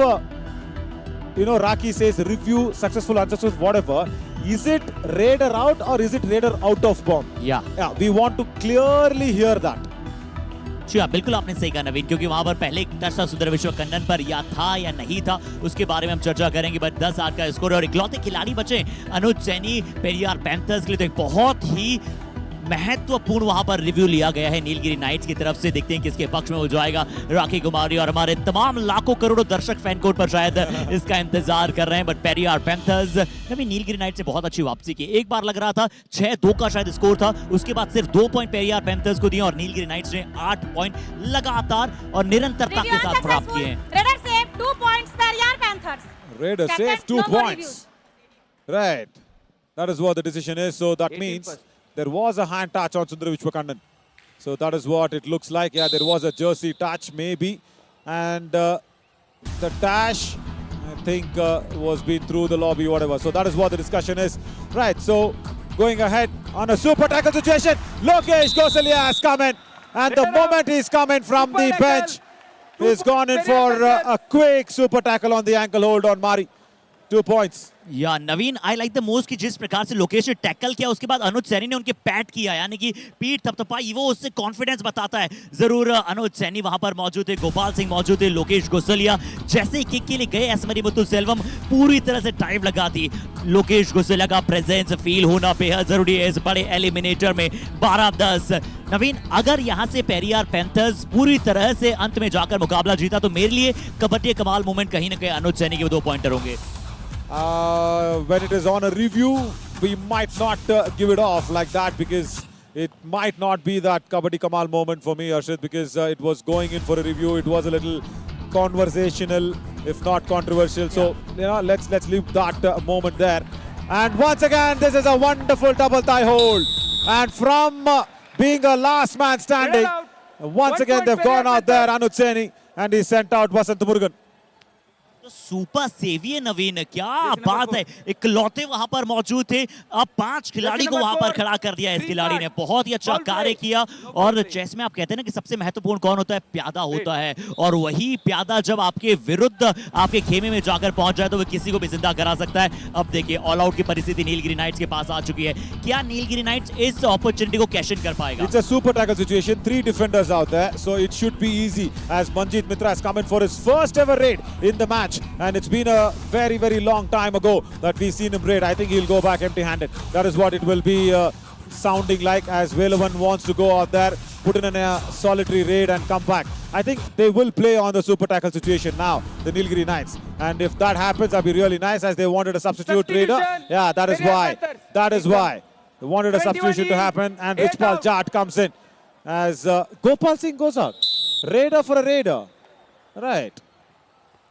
you know, Raki says review, successful, unsuccessful, whatever, is it Raider out or is it Raider out of bound? Yeah, we want to clearly hear that. जी हाँ, बिल्कुल आपने सही कहा नवीन, क्योंकि वहां पर पहले एक टच था सुंदर विश्वकन्नन पर, या था या नहीं था उसके बारे में हम चर्चा करेंगे। बट 10-8 का स्कोर और इकलौते खिलाड़ी बचे अनुज सैनी पेरियार पैंथर्स के लिए, तो एक बहुत ही महत्वपूर्ण वहां पर रिव्यू लिया गया है नीलगिरी नाइट्स की तरफ से। देखते हैं किसके पक्ष में हो जाएगा। राखी कुमारी और हमारे तमाम लाखों करोड़ों दर्शक फैन कोर्ट पर शायद इसका इंतजार कर रहे हैं। बट पेरियार पैंथर्स ने नीलगिरी नाइट्स से बहुत अच्छी वापसी की। एक बार लग रहा था 6-2 का शायद स्कोर था, उसके बाद सिर्फ 2 पॉइंट पेरियार पैंथर्स को दिए और नीलगिरी नाइट्स ने 8 पॉइंट लगातार और निरंतरता के साथ प्राप्त किए हैं। Raider save 2 points, Peryar Panthers. Raider save 2 points. Right. That is what the decision is. So that means there was a hand touch on Sundar Vishwakannan. So that is what it looks like. Yeah, there was a jersey touch maybe. And the dash, I think, was been through the lobby, whatever. So that is what the discussion is. Right, so going ahead on a super tackle situation. Lokesh Gosalia has come in. And the moment he's coming from the bench, he's gone in for a quick super tackle on the ankle hold on Mari. 2 points. या नवीन, I like the most कि जिस प्रकार से लोकेश ने tackle किया, उसके बाद अनुज सैनी ने उनके पैट किया, यानी कि पीठ थपथपाई, वो उससे कॉन्फिडेंस बताता है। जरूर अनुज सैनी वहां पर मौजूद थे, गोपाल सिंह मौजूद थे, लोकेश गोसलिया जैसे किक के लिए गए एसमरी मुत्तु सेल्वम पूरी तरह से टाइम लगा दी। लोकेश गोसलिया का प्रेजेंस फील होना बेहद जरूरी है इस बड़े एलिमिनेटर में। 12-10 नवीन, अगर यहां से पेरियार पैंथर्स पूरी तरह से अंत में जाकर मुकाबला जीता, तो मेरे लिए कबड्डी कमाल मोमेंट कहीं ना कहीं अनुज सैनी के 2 पॉइंटर होंगे। When it is on a review, we might not give it off like that, because it might not be that Kabaddi Kamal moment for me, Arshit, because it was going in for a review. It was a little conversational, if not controversial. So you know, let's leave that moment there. And once again, this is a wonderful double tie hold. And from being a last man standing, once again they've gone out there, Anuj Saini, and he sent out Vasant Murugan. Super सेवी है नवीन, क्या बात है, इकलौते वहां पर मौजूद थे, अब 5 खिलाड़ी को वहां पर खड़ा कर दिया इस खिलाड़ी ने, बहुत ही अच्छा कार्य किया। और चेस में आप कहते हैं ना कि सबसे महत्वपूर्ण कौन होता है, प्यादा होता है, और वही प्यादा जब आपके विरुद्ध आपके खेमे में जाकर पहुंच जाए तो वो किसी को भी जिंदा करा सकता है। अब देखिए ऑल आउट की परिस्थिति नीलगिरी नाइट्स के पास आ चुकी है, क्या नीलगिरी नाइट्स इस अपॉर्चुनिटी को कैश इन कर पाएगा? It's a super tackle situation, 3 defenders out there, so it should be easy as Manjeet Mitra has come in for his first ever raid in the match. And it's been a very, very long time ago that we've seen him raid. I think he'll go back empty-handed. That is what it will be sounding like, as Velavan wants to go out there, put in a solitary raid and come back. I think they will play on the super tackle situation now, the Nilgiri Knights. And if that happens, that'll be really nice, as they wanted a substitute raider. Yeah, that is why. That is why. They wanted a substitution to happen, and Richpal Jat comes in as Gopal Singh goes out. Raider for a raider. Right.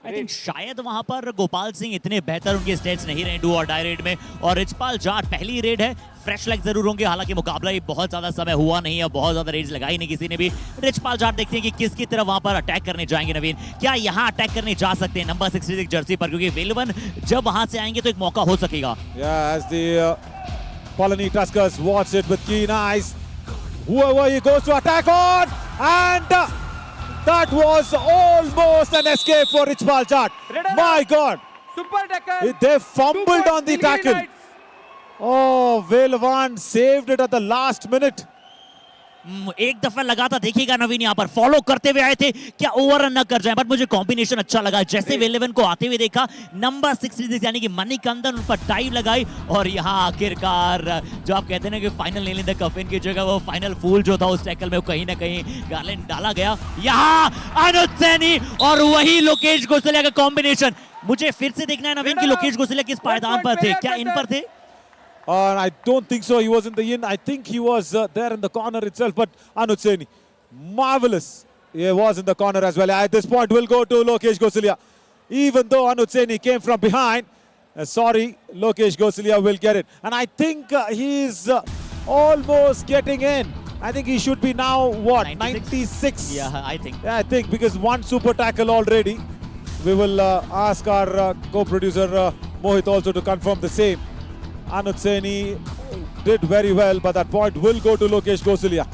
I think शायद वहां पर गोपाल सिंह इतने बेहतर उनके states नहीं रहे do और die red में, और रिचपाल जाट पहली रेड है, फ्रेश लेग जरूर होंगे, हालांकि मुकाबला ही बहुत ज्यादा समय हुआ नहीं है, बहुत ज्यादा रेड्स लगाई नहीं किसी ने भी। रिचपाल जाट देखते हैं कि किसकी तरफ वहां पर अटैक करने जाएंगे नवीन, क्या यहां अटैक करने जा सकते हैं नंबर 66 जर्सी पर, क्योंकि वेलवन जब वहां से आएंगे तो एक मौका हो सकेगा। Yeah, as the Polony Tuskers watch it with keen eyes, whoever he goes to attack on, and that was almost an escape for Richpal Jat. My God, Super tackle. they fumbled on the tackle. Oh, Velavan saved it at the last minute. एक दफा लगा था, देखिएगा नवीन यहाँ पर follow करते हुए आए थे, क्या ओवर रन न कर जाए, बट मुझे कॉम्बिनेशन अच्छा लगा। जैसे वेलेवन को आते हुए देखा, नंबर 66 यानी कि मणिकंदन उन पर डाइव लगाई, और यहाँ आखिरकार जो आप कहते हैं ना कि फाइनल नेल इन द कफिन की जगह वो फाइनल फूल जो था उस टैकल में वो कहीं ना कहीं गार्लेंड डाला गया। यहाँ अनुज सैनी और वही लोकेश गोसलिया का कॉम्बिनेशन, मुझे फिर से देखना है नवीन की लोकेश गोसलिया किस पायदान पर थे, क्या इन पर थे? I don't think so. He was in the inn. I think he was there in the corner itself. But Anuj Saini, marvelous. He was in the corner as well. At this point, we'll go to Lokesh Gosalia. Even though Anuj Saini came from behind, sorry, Lokesh Gosalia will get it. And I think he's almost getting in. I think he should be now, what, 96? Yeah, I think. Yeah, I think, because one super tackle already. We will ask our co-producer Mohit also to confirm the same. Anuj Saini did very well, but that point will go to Lokesh Gosalia.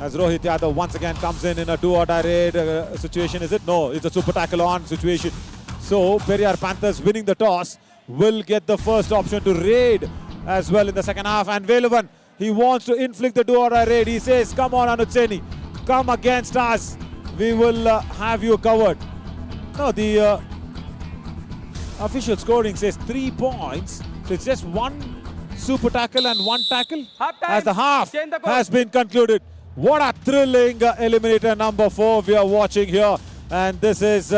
As Rohit Yadav once again comes in a do-or-die raid situation, is it? No, it's a super tackle on situation. So, Periyar Panthers winning the toss will get the first option to raid as well in the second half. And Velavan, he wants to inflict the do-or-die raid. He says, come on Anuj Saini, come against us. We will have you covered. No, the official scoring says 3 points. So it's just one super tackle and one tackle as the half has been concluded. What a thrilling eliminator number 4 we are watching here. And this is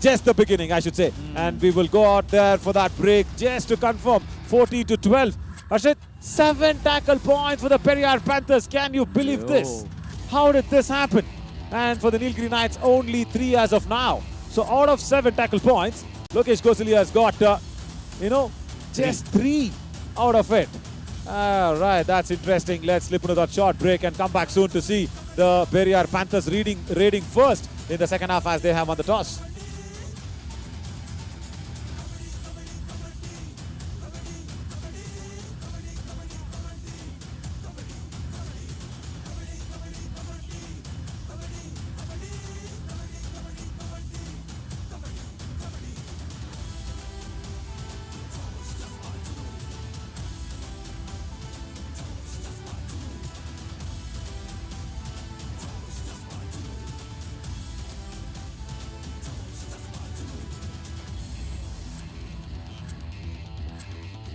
just the beginning, I should say. And we will go out there for that break just to confirm 40-12. Harshit, 7 tackle points for the Periyar Panthers. Can you believe this? How did this happen? And for the Nilgiri Knights, only 3 as of now. So out of 7 tackle points, Lokesh Gosalia has got, just 3 out of it. Right, that's interesting. Let's slip into that short break and come back soon to see the Periyar Panthers raiding first in the second half as they have won the toss.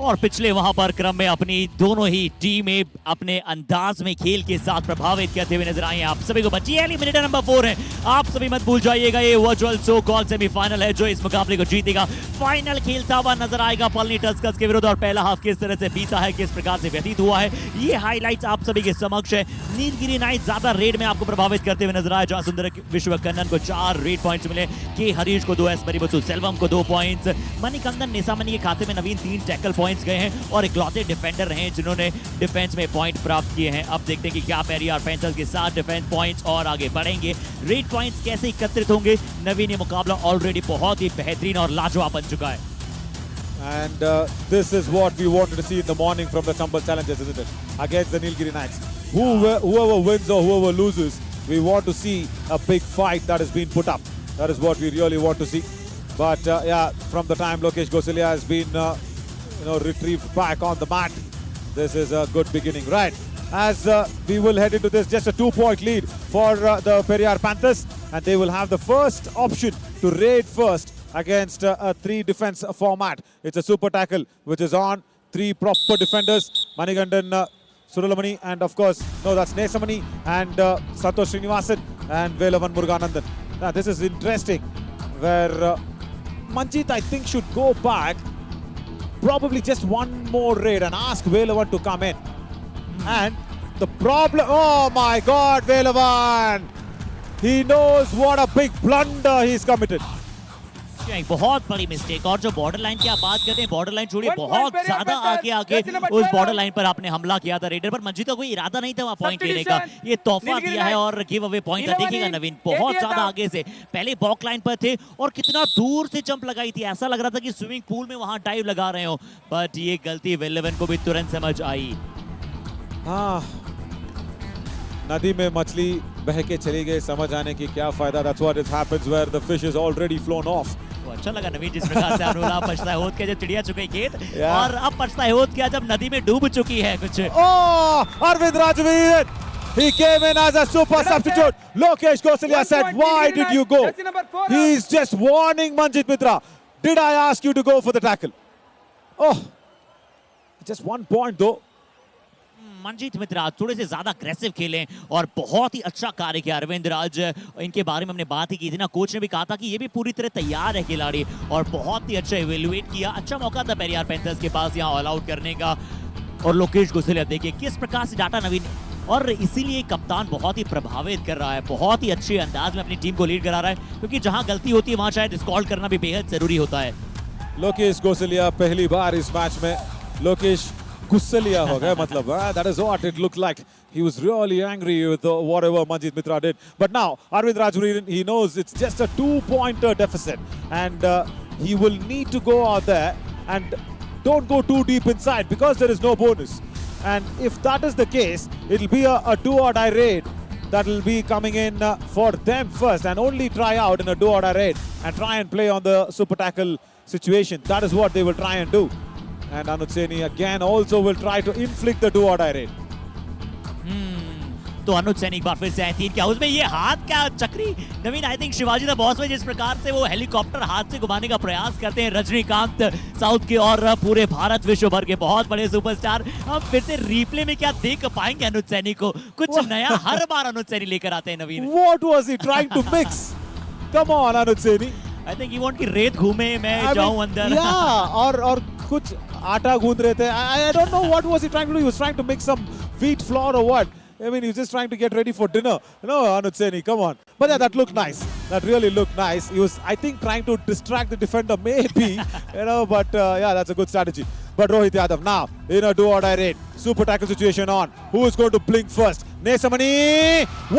और पिछले वहां पर क्रम में अपनी दोनों ही टीमें अपने अंदाज में खेल के साथ प्रभावित करते हुए नजर आई हैं। आप सभी को बच्ची एलिमिनेटर नंबर 4 है, आप सभी मत भूल जाइएगा, ये वर्चुअल सो कॉल सेमीफाइनल है जो इस मुकाबले को जीतेगा फाइनल खेलता हुआ नजर आएगा पॉलनी टस्कर्स के विरुद्ध। और पहला हाफ किस तरह से बीता है, किस प्रकार से व्यतीत हुआ है, ये हाईलाइट्स आप सभी के समक्ष है। नीलगिरी नाइट्स ज्यादा रेड में आपको प्रभावित करते हुए नजर आए, जहां सुंदर विश्वकन्नन को 4 रेड पॉइंट्स मिले, के हरीश को 2, एस मरीबसु सेल्वम को 2 पॉइंट्स, मणिकंदन निसामनी के खाते में नवीन 3 टैकल पॉइंट्स गए हैं और इकलौते डिफेंडर रहे हैं जिन्होंने डिफेंस में पॉइंट प्राप्त किए हैं। अब देखते हैं कि क्या पेरियार पैंथर्स के साथ डिफेंस पॉइंट्स और आगे बढ़ेंगे, रेड पॉइंट्स कैसे एकत्रित होंगे। नवीन, ये मुकाबला ऑलरेडी बहुत ही बेहतरीन और लाजवाब बन चुका है। And this is what we wanted to see in the morning from the Tumble Challengers, isn't it? Against the Nilgiri Knights. Whoever wins or whoever loses, we want to see a big fight that has been put up. That is what we really want to see. But yeah, from the time Lokesh Gosalia has been retrieved back on the mat, this is a good beginning, right? As we will head into this, just a 2-point lead for the Periyar Panthers, and they will have the first option to raid first against a 3 defense format. It's a super tackle which is on 3 proper defenders, Manigandan, Suralamani, and of course, no, that's Nesamani and Santosh Srinivasan and Velavan Muruganandan. Now this is interesting where Manjit, I think, should go back probably just one more raid and ask Velavan to come in. And the problem, oh my God, Velavan! He knows what a big blunder he's committed. बहुत बड़ी mistake. और जो border line की आप बात करते हैं, border line छोड़िए, बहुत ज्यादा आगे उस बॉर्डर लाइन पर आपने हमला किया था रेडर पर। मंजीत का कोई इरादा नहीं था वहां पॉइंट लेने का, ये तोहफा दिया है और गिव अवे पॉइंट है। देखिएगा नवीन बहुत ज्यादा आगे से पहले बॉक लाइन पर थे और कितना दूर से जंप लगाई थी, ऐसा लग रहा था कि स्विमिंग पूल में वहां डाइव लगा रहे हो, बट ये गलती वेलेवन को भी तुरंत समझ आई। हाँ, नदी में मछली बह के चली गई, समझ आने की क्या फायदा। That's what it happens where the fish is already flown off. तो अच्छा लगा नवीन जिस प्रकार से अनुराग पछता होत के जब चिड़िया चुकी खेत और अब पछता होत क्या जब नदी में डूब चुकी है कुछ। Oh, Arvind Rajveer! He came in as a super substitute. Lokesh Gosalia said, "Why did you go?" He's just warning Manjit Mitra. Did I ask you to go for the tackle? Oh, just 1 point though. Manjeet मित्रा थोड़े से ज्यादा aggressive खेले और बहुत ही अच्छा कार्य किया। अरविंद राज, इनके बारे में हमने बात ही की थी ना, कोच ने भी कहा था कि ये भी पूरी तरह तैयार है खिलाड़ी और बहुत ही अच्छा इवेल्युएट किया। अच्छा मौका था पेरियार पैंथर्स के पास यहाँ ऑल आउट करने का। और लोकेश गोसलिया देखिए किस प्रकार से डाटा नवीन, और इसीलिए कप्तान बहुत ही प्रभावित कर रहा है, बहुत ही अच्छे अंदाज में अपनी टीम को लीड करा रहा है, क्योंकि जहां गलती होती है वहां शायद स्कॉल्ड करना भी बेहद जरूरी होता है। लोकेश गोसलिया पहली बार इस मैच में लोकेश गुस्सलिया हो गया, मतलब that is what it looked like. He was really angry with whatever Manjit Mitra did. But now Arvind Rajveer, he knows it's just a 2-pointer deficit, and he will need to go out there and don't go too deep inside because there is no bonus. And if that is the case, it'll be a do-or-die raid that will be coming in for them first, and only try out in a do-or-die raid and try and play on the super tackle situation. That is what they will try and do. And Anuj Saini again also will try to inflict the do-or-die raid. तो अनुज सैनी एक बार फिर से 3 के house में, ये हाथ क्या चक्री Naveen, I think Shivaji the boss में जिस प्रकार से वो हेलीकॉप्टर हाथ से घुमाने का प्रयास करते हैं रजनीकांत साउथ के और पूरे भारत विश्व भर के बहुत बड़े सुपरस्टार, हम फिर से रिप्ले में क्या देख पाएंगे अनुज सैनी को? कुछ नया हर बार अनुज सैनी लेकर आते हैं नवीन। What was he trying to mix? Come on Anuj Saini. I think he want कि रेत घूमे मैं जाऊं अंदर। Yeah, और कुछ आटा गूंद रहे थे। I don't know what was he trying to do. He was trying to mix some wheat flour or what. I mean, he was just trying to get ready for dinner. No, Anuj Saini, come on. But yeah, that looked nice. That really looked nice. He was, I think, trying to distract the defender, maybe. But yeah, that's a good strategy. But Rohit Yadav now in a do-or-die raid. Super tackle situation on. Who is going to blink first? Nesamani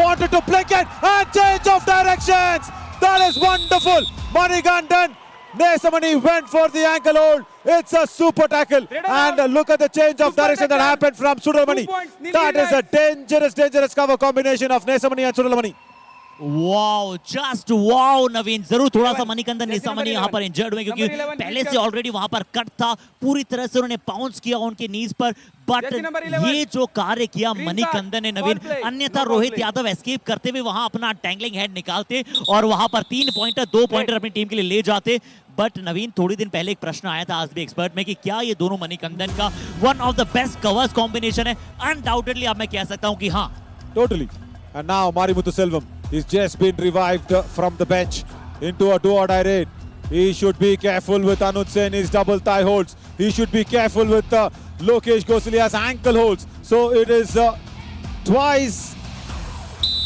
wanted to blink it and change of directions. That is wonderful. Manigandan. Nesamani went for the ankle hold. It's a super tackle. And look at the change of direction that happened from Suralamani. That is a dangerous cover combination of Nesamani and Suralamani. Wow, just wow Naveen. जरूर थोड़ा सा मणिकंदन नेसामनी यहाँ पर injured हुए क्योंकि पहले से already वहां पर कट था, पूरी तरह से उन्होंने पाउंस किया उनके नीज पर, बट ये जो कार्य किया मणिकंदन ने नवीन, अन्यथा रोहित यादव एस्केप करते हुए वहां अपना टैंगलिंग हेड निकालते और वहां पर 3 पॉइंटर 2 पॉइंटर अपनी टीम के लिए ले जाते। बट नवीन, थोड़ी दिन पहले एक प्रश्न आया था आज भी एक्सपर्ट में कि क्या ये दोनों मणिकंदन का one of the best covers combination है? अनडाउटेडली अब मैं कह सकता हूं कि हाँ, totally. And now Marimuthu Selvam, he's just been revived from the bench into a do-or-die raid. He should be careful with Anuj Saini's double thigh holds. He should be careful with Lokesh Gosalia's ankle holds. So it is twice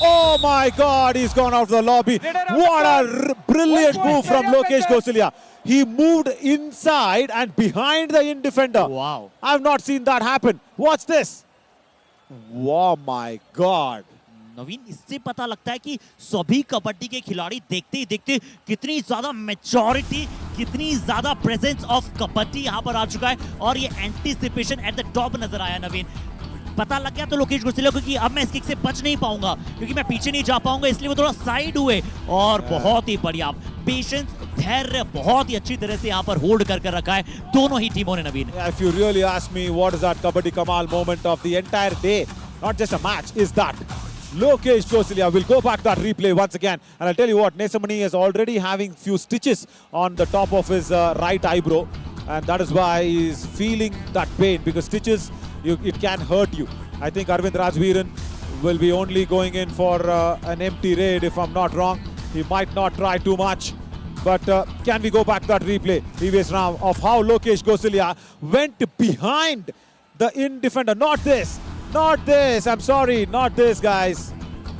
Oh my God, he's gone out of the lobby. What a brilliant move from Lokesh Gosalia. He moved inside and behind the in defender. Wow. I've not seen that happen. Watch this. Oh my God. नवीन, इससे पता लगता है कि सभी कबड्डी के खिलाड़ी देखते ही देखते कितनी ज्यादा मैच्योरिटी, कितनी ज्यादा प्रेजेंस ऑफ कबड्डी यहाँ पर आ चुका है और ये एंटीसिपेशन एट द टॉप नजर आया नवीन। पता लग गया तो लोकेश गुस्सेलिया को कि अब मैं इस किक से बच नहीं पाऊंगा क्योंकि मैं पीछे नहीं जा पाऊंगा, इसलिए वो थोड़ा साइड हुए और बहुत ही बढ़िया पेशेंस, धैर्य बहुत ही अच्छी तरह से यहाँ पर होल्ड कर रखा है दोनों ही टीमों ने नवीन। If you really ask me what is that Kabaddi Kamal moment of the entire day, not just a match, is that Lokesh Gosalia will go back to that replay once again. And I'll tell you what, Nesamani is already having few stitches on the top of his right eyebrow. And that is why he's feeling that pain, because stitches, it can hurt you. I think Arvind Rajveeran will be only going in for an empty raid, if I'm not wrong. He might not try too much. But can we go back to that replay, previous round, of how Lokesh Gosalia went behind the in defender? Not this. Not this. I'm sorry. Not this, guys.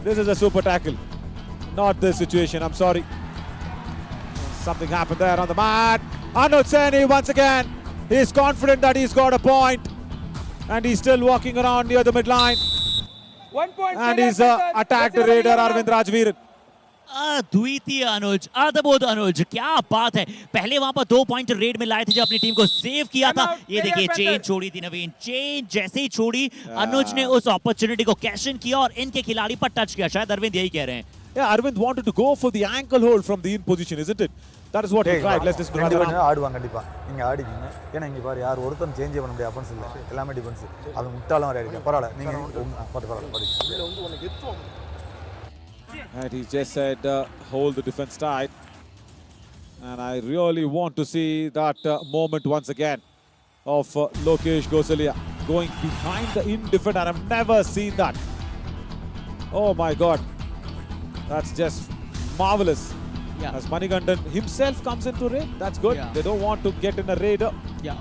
This is a super tackle. Not this situation. I'm sorry. Something happened there on the mat. Anuj Saini once again. He's confident that he's got a point. And he's still walking around near the midline. 1 point. And he's attacked the raider Arvind Rajveeran. अद्वितीय अनुज, अद्भुत अनुज, क्या बात है। पहले वहां पर 2 point red में लाए थे जब अपनी टीम को सेव किया था। ये देखिए चेन छोड़ी थी नवीन, चेन जैसे ही छोड़ी अनुज ने उस अपॉर्चुनिटी को कैश इन किया और इनके खिलाड़ी पर टच किया। शायद अरविंद यही कह रहे हैं। Yeah, Arvind wanted to go for the ankle hold from the in position, isn't it? That is what he tried. Let's just ரெண்டு பேரும் ஆடுவாங்க கண்டிப்பா. நீங்க ஆடிக்கீங்க. ஏன்னா இங்க பாரு யார் ஒருத்தன் சேஞ்ச் பண்ண முடியாது, அஃபென்ஸ் இல்ல. எல்லாமே டிஃபென்ஸ். அது முட்டாளம் வரை அடிக்க. பரவாயில்லை. நீங்க பரவாயில்லை. And he just said, hold the defense tight. And I really want to see that moment once again of Lokesh Gosalia going behind the in defender. I've never seen that. Oh my God. That's just marvelous. Yeah. As Manikandan himself comes into raid, that's good. Yeah. They don't want to get in a raider.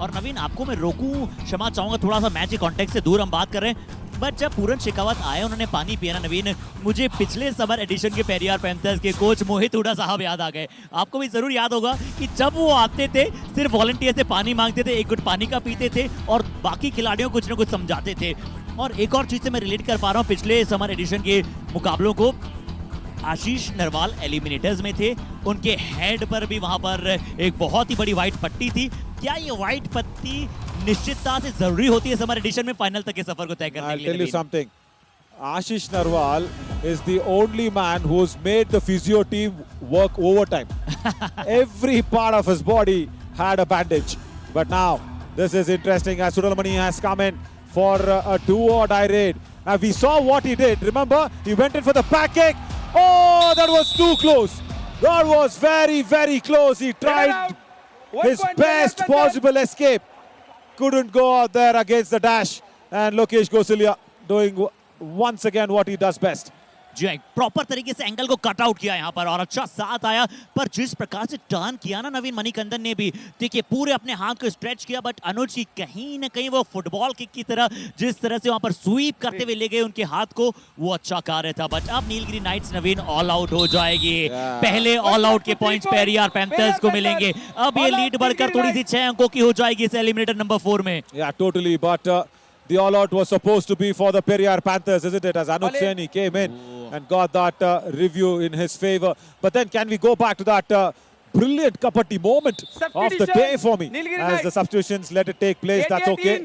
और नवीन आपको मैं रोकूं, क्षमा चाहूंगा, थोड़ा सा match के context से दूर हम बात कर रहे हैं। बट जब पूरन शेखावत आए, उन्होंने पानी पिया ना नवीन, मुझे पिछले समर एडिशन के पेरियार पैंथर्स के कोच मोहित हुडा साहब याद आ गए। आपको भी जरूर याद होगा कि जब वो आते थे सिर्फ वॉलंटियर से पानी मांगते थे, एक गुट पानी का पीते थे और बाकी खिलाड़ियों को कुछ ना कुछ समझाते थे। और एक और चीज से मैं रिलेट कर पा रहा हूँ पिछले समर एडिशन के मुकाबलों को, आशीष नरवाल एलिमिनेटर्स में थे, उनके हेड पर भी वहां पर एक बहुत ही बड़ी व्हाइट पट्टी थी। क्या ये व्हाइट पट्टी निश्चितता से जरूरी होती है समर एडिशन में फाइनल तक के सफर को तय करने के लिए? I'll tell you something. Ashish Narwal is the only man who's made the physio team work overtime. Every part of his body had a bandage. But now, this is interesting as Sudalamani has come in for a do-or-die raid. Now, we saw what he did. Remember, he went in for the back kick. Oh, that was too close. That was very, very close. He tried his best possible escape. Couldn't go out there against the dash. And Lokesh Gosalia doing once again what he does best. जी proper तरीके से angle को cut out किया यहाँ पर और अच्छा साथ आया। पर जिस प्रकार से टर्न किया ना नवीन मणिकंदन ने भी, देखिए पूरे अपने हाथ को स्ट्रेच किया, बट अनुज की कहीं ना कहीं वो फुटबॉल किक की तरह जिस तरह से वहां पर स्वीप करते हुए ले गए उनके हाथ को, वो अच्छा कार्य था। बट अब नीलगिरी नाइट्स नवीन ऑल आउट हो जाएगी। पहले ऑल आउट के पॉइंट्स पेरियार पैंथर्स को मिलेंगे। अब ये लीड बढ़कर थोड़ी सी 6 अंकों की हो जाएगी इस एलिमिनेटर नंबर 4 में। Yeah, totally. But the all out was supposed to be for the Periyar Panthers, isn't it? As Anuj Saini came in and got that review in his favor. But then can we go back to that brilliant Kabaddi moment of the day for me? As the substitutions let it take place, that's okay.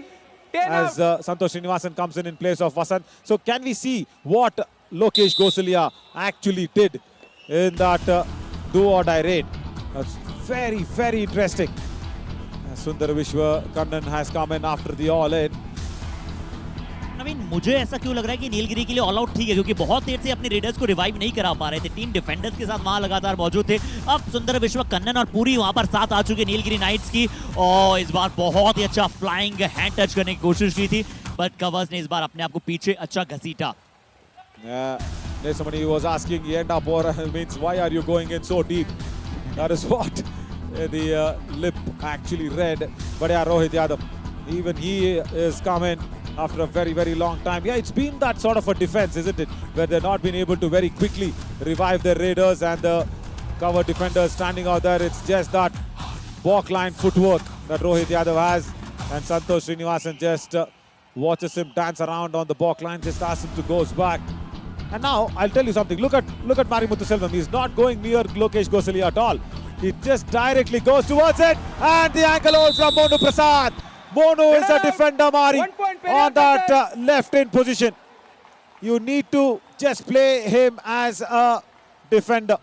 As Santosh Srinivasan comes in place of Vasant. So can we see what Lokesh Gosalia actually did in that do-or-die raid? That's very, very interesting. Sundar Vishwa Kannan has come in after the all-in. नवीन मुझे ऐसा क्यों लग रहा है कि नीलगिरी के लिए all out ठीक है, क्योंकि बहुत देर से अपने रेडर्स को रिवाइव नहीं करा पा रहे थे। 3 डिफेंडर्स के साथ वहां लगातार मौजूद थे। अब सुंदर विश्व कन्नन और पूरी वहां पर साथ आ चुके नीलगिरी नाइट्स की, और इस बार बहुत ही अच्छा फ्लाइंग हैंड टच करने की कोशिश की थी, बट कवर्स ने इस बार अपने आप को पीछे अच्छा घसीटा। Somebody was asking Yendapur means why are you going in so deep? That is what the lip actually read. But yeah, Rohit Yadav, even he is coming after a very, very long time. Yeah, it's been that sort of a defense, isn't it? Where they've not been able to very quickly revive their raiders and the cover defenders standing out there. It's just that walk line footwork that Rohit Yadav has. And Santosh Srinivasan just watches him dance around on the balk line, just asks him to go back. And now, I'll tell you something. Look at Marimuthu Selvam. He's not going near Lokesh Gosalia at all. He just directly goes towards it. And the ankle hold from Monu Prasad. Monu is a defender, Mari, on that left-in position. You need to just play him as a defender.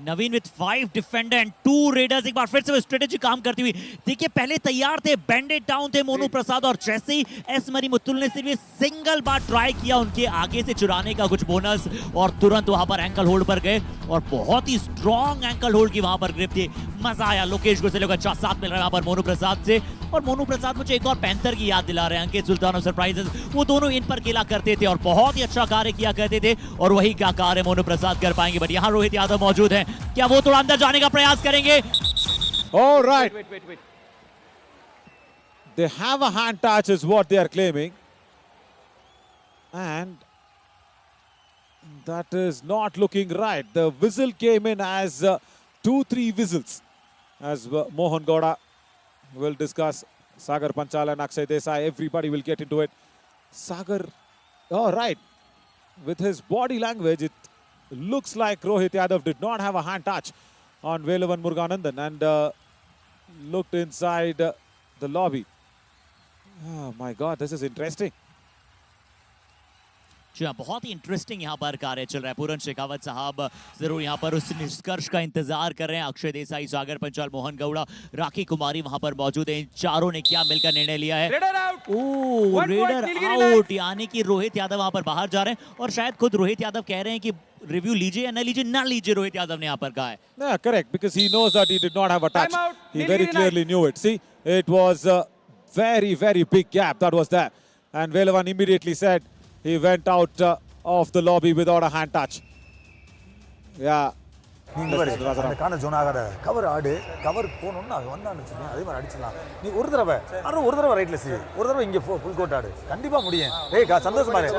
Naveen with 5 defender and 2 readers. एक बार फिर से वो strategy काम करती हुई देखिए, पहले तैयार थे, बैंडेड डाउन थे मोनू प्रसाद, और जैसे ही एस मरीमुथुल ने सिर्फ सिंगल बार ट्राई किया उनके आगे से चुराने का कुछ बोनस, और तुरंत वहां पर एंकल होल्ड पर गए और बहुत ही स्ट्रॉन्ग एंकल होल्ड की वहां पर ग्रिप थी। मजा आया। लोकेश गुरसेले को अच्छा साथ मिल रहा है वहां पर मोनू प्रसाद से, और मोनू प्रसाद मुझे एक और पैंथर की याद दिला रहे हैं, अंकित सुल्तान ऑफ सरप्राइजेस। वो दोनों इन पर खेला करते थे और बहुत ही अच्छा कार्य किया करते थे, और वही क्या कार्य मोनू प्रसाद कर पाएंगे। बट यहाँ रोहित यादव मौजूद है, क्या वो थोड़ा अंदर जाने का प्रयास करेंगे? All right. Wait. They have a hand touch is what they are claiming. And that is not looking right. The whistle came in as 2-3 whistles. As Mohan Gowda will discuss, Sagar Panchal and Akshay Desai, everybody will get into it. Sagar, all right. With his body language, it looks like Rohit Yadav did not have a hand touch on Velavan Muruganandan and looked inside the lobby. Oh my God, this is interesting. जी हाँ, बहुत ही interesting यहाँ पर कार्य चल रहा है। पूरन शेखावत साहब जरूर यहाँ पर उस निष्कर्ष का इंतजार कर रहे हैं। अक्षय देसाई, सागर पंचाल, मोहन गौड़ा, राखी कुमारी वहां पर मौजूद हैं। इन चारों ने क्या मिलकर निर्णय लिया है? रेडर आउट, यानी कि रोहित यादव वहां पर बाहर जा रहे हैं, और शायद खुद रोहित यादव कह रहे हैं कि रिव्यू लीजिए या न लीजिए, ना लीजिए। रोहित यादव ने यहाँ पर कहा है। Yeah, correct, because he knows that he did not have a touch. He very clearly knew it. See, it was a very, very big gap that was there. And Velavan immediately said he went out of the lobby without a hand touch. Yeah. அந்த கான zone ஆகாத cover ஆடு, cover போகணும்னு அது வந்தான்னு வச்சுக்கோங்க, அதே மாதிரி அடிச்சிடலாம். நீ ஒரு தடவை ரைட்ல சி, ஒரு தடவை இங்கே ஃபுல் கோட் ஆடு, கண்டிப்பா முடியும். ஏய் சந்தோஷமா இரு,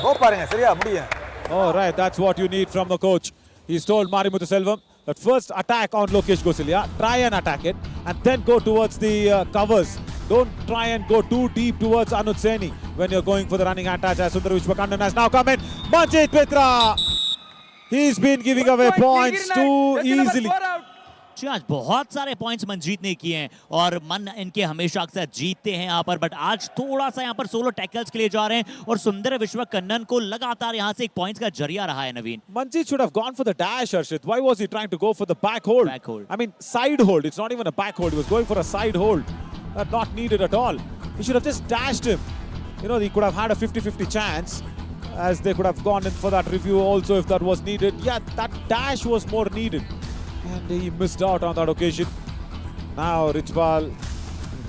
ஹோப் பாருங்க, சரியா முடியும். All right, that's what you need from the coach. He's told Marimuthu Selvam that first attack on Lokesh Gosalia, try and attack it, and then go towards the covers. Don't try and go too deep towards Anuj Saini when you're going for the running hand touch, as Sundar Vishwakandan has now come in. Manjit Mitra! He's been giving away points too easily. जी आज बहुत सारे points Manjeet ने किए हैं, और मन इनके हमेशा अक्सर जीतते हैं यहाँ पर, बट आज थोड़ा सा यहाँ पर सोलो टैकल्स के लिए जा रहे हैं, और सुंदर विश्वकन्नन को लगातार यहाँ से एक पॉइंट्स का जरिया रहा है। नवीन, Manjeet should have gone for the dash, Arshit. Why was he trying to go for the back hold? I mean, side hold. It's not even a back hold. He was going for a side hold. Not needed at all. He should have just dashed him. You know, he could have had a 50-50 chance, as they could have gone in for that review also if that was needed. Yeah, that dash was more needed. And he missed out on that occasion. Now Richpal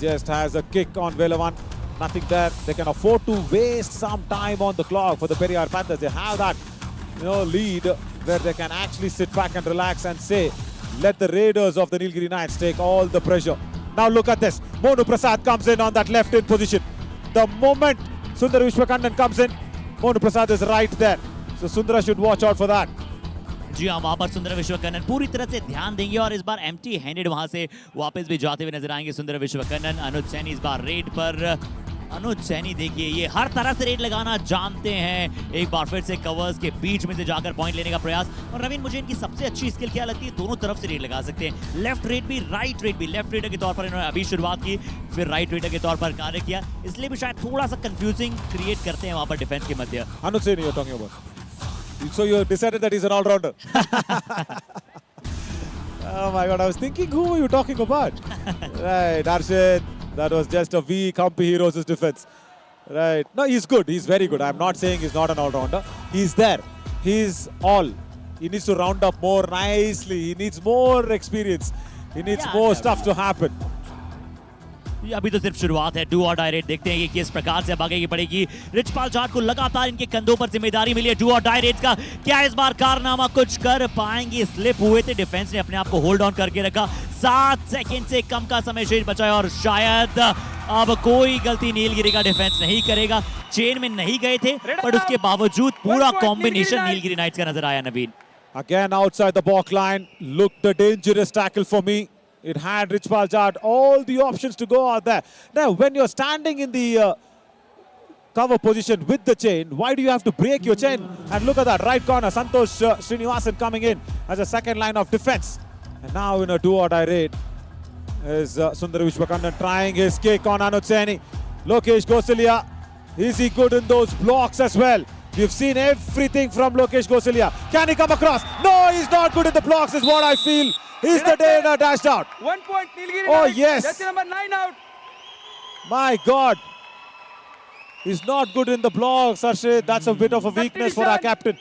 just has a kick on Velavan. Nothing there. They can afford to waste some time on the clock for the Periyar Panthers. They have that, lead where they can actually sit back and relax and say, let the Raiders of the Nilgiri Knights take all the pressure. Now look at this. Monu Prasad comes in on that left-in position. The moment Sundar Vishwakandan comes in, Monu Prasad is right there. So Sundara should watch out for that. जी हाँ, वहां पर सुंदर विश्वकन्नन पूरी तरह से ध्यान देंगे, और इस बार एम्प्टी हैंडेड वहां से वापस भी जाते हुए नजर आएंगे सुंदर विश्वकन्नन। अनुज सैनी इस बार रेड पर। अनुज सैनी देखिए, ये हर तरह से रेड लगाना जानते हैं। एक बार फिर से कवर्स के बीच में से जाकर पॉइंट लेने का प्रयास। और नवीन, मुझे इनकी सबसे अच्छी स्किल क्या लगती है, दोनों तरफ से रेड लगा सकते हैं। लेफ्ट रेड भी, राइट रेड भी। लेफ्ट रेडर के तौर पर इन्होंने अभी शुरुआत की, फिर राइट रेडर के तौर पर कार्य किया, इसलिए भी शायद थोड़ा सा कंफ्यूजिंग क्रिएट करते हैं वहां पर डिफेंस के मध्य। Anuj Saini you're talking about. So you decided that he's an all-rounder. Oh my God, I was thinking, who were you talking about? Right, Arshid, that was just a weak Humpy Heroes' defense. Right, no, he's good, he's very good. I'm not saying he's not an all-rounder. He's there, he's all. He needs to round up more nicely. He needs more experience. He needs more stuff to happen. ये अभी तो सिर्फ शुरुआत है। Do और die red देखते हैं कि किस प्रकार से अब आगे की पड़ेगी। रिचपाल जाट को लगातार इनके कंधों पर जिम्मेदारी मिली है डू और डाई रेड का। क्या इस बार कारनामा कुछ कर पाएंगे? स्लिप हुए थे, डिफेंस ने अपने आप को होल्ड ऑन करके रखा। 7 सेकंड से कम का समय शेष बचा है और शायद अब कोई गलती नीलगिरी का डिफेंस नहीं करेगा। चेन में नहीं गए थे बट उसके बावजूद पूरा कॉम्बिनेशन नीलगिरी नाइट्स का नजर आया। नवीन Again outside the back line, looked a dangerous tackle for me. It had Richpal Jad all the options to go out there. Now, when you're standing in the cover position with the chain, why do you have to break your chain? And look at that, right corner, Santosh Srinivasan coming in as a second line of defense. And now in a do-or-die raid is Sundar Vishwakandan trying his kick on Anuj Saini. Lokesh Gosalia, is he good in those blocks as well? We've seen everything from Lokesh Gosalia. Can he come across? No, he's not good in the blocks is what I feel. He's the day dashed out. 1 point, Nilgiri. Oh, Knights. yes. That's number 9 out. My God. He's not good in the blocks, Arshid. That's a bit of a weakness for our captain.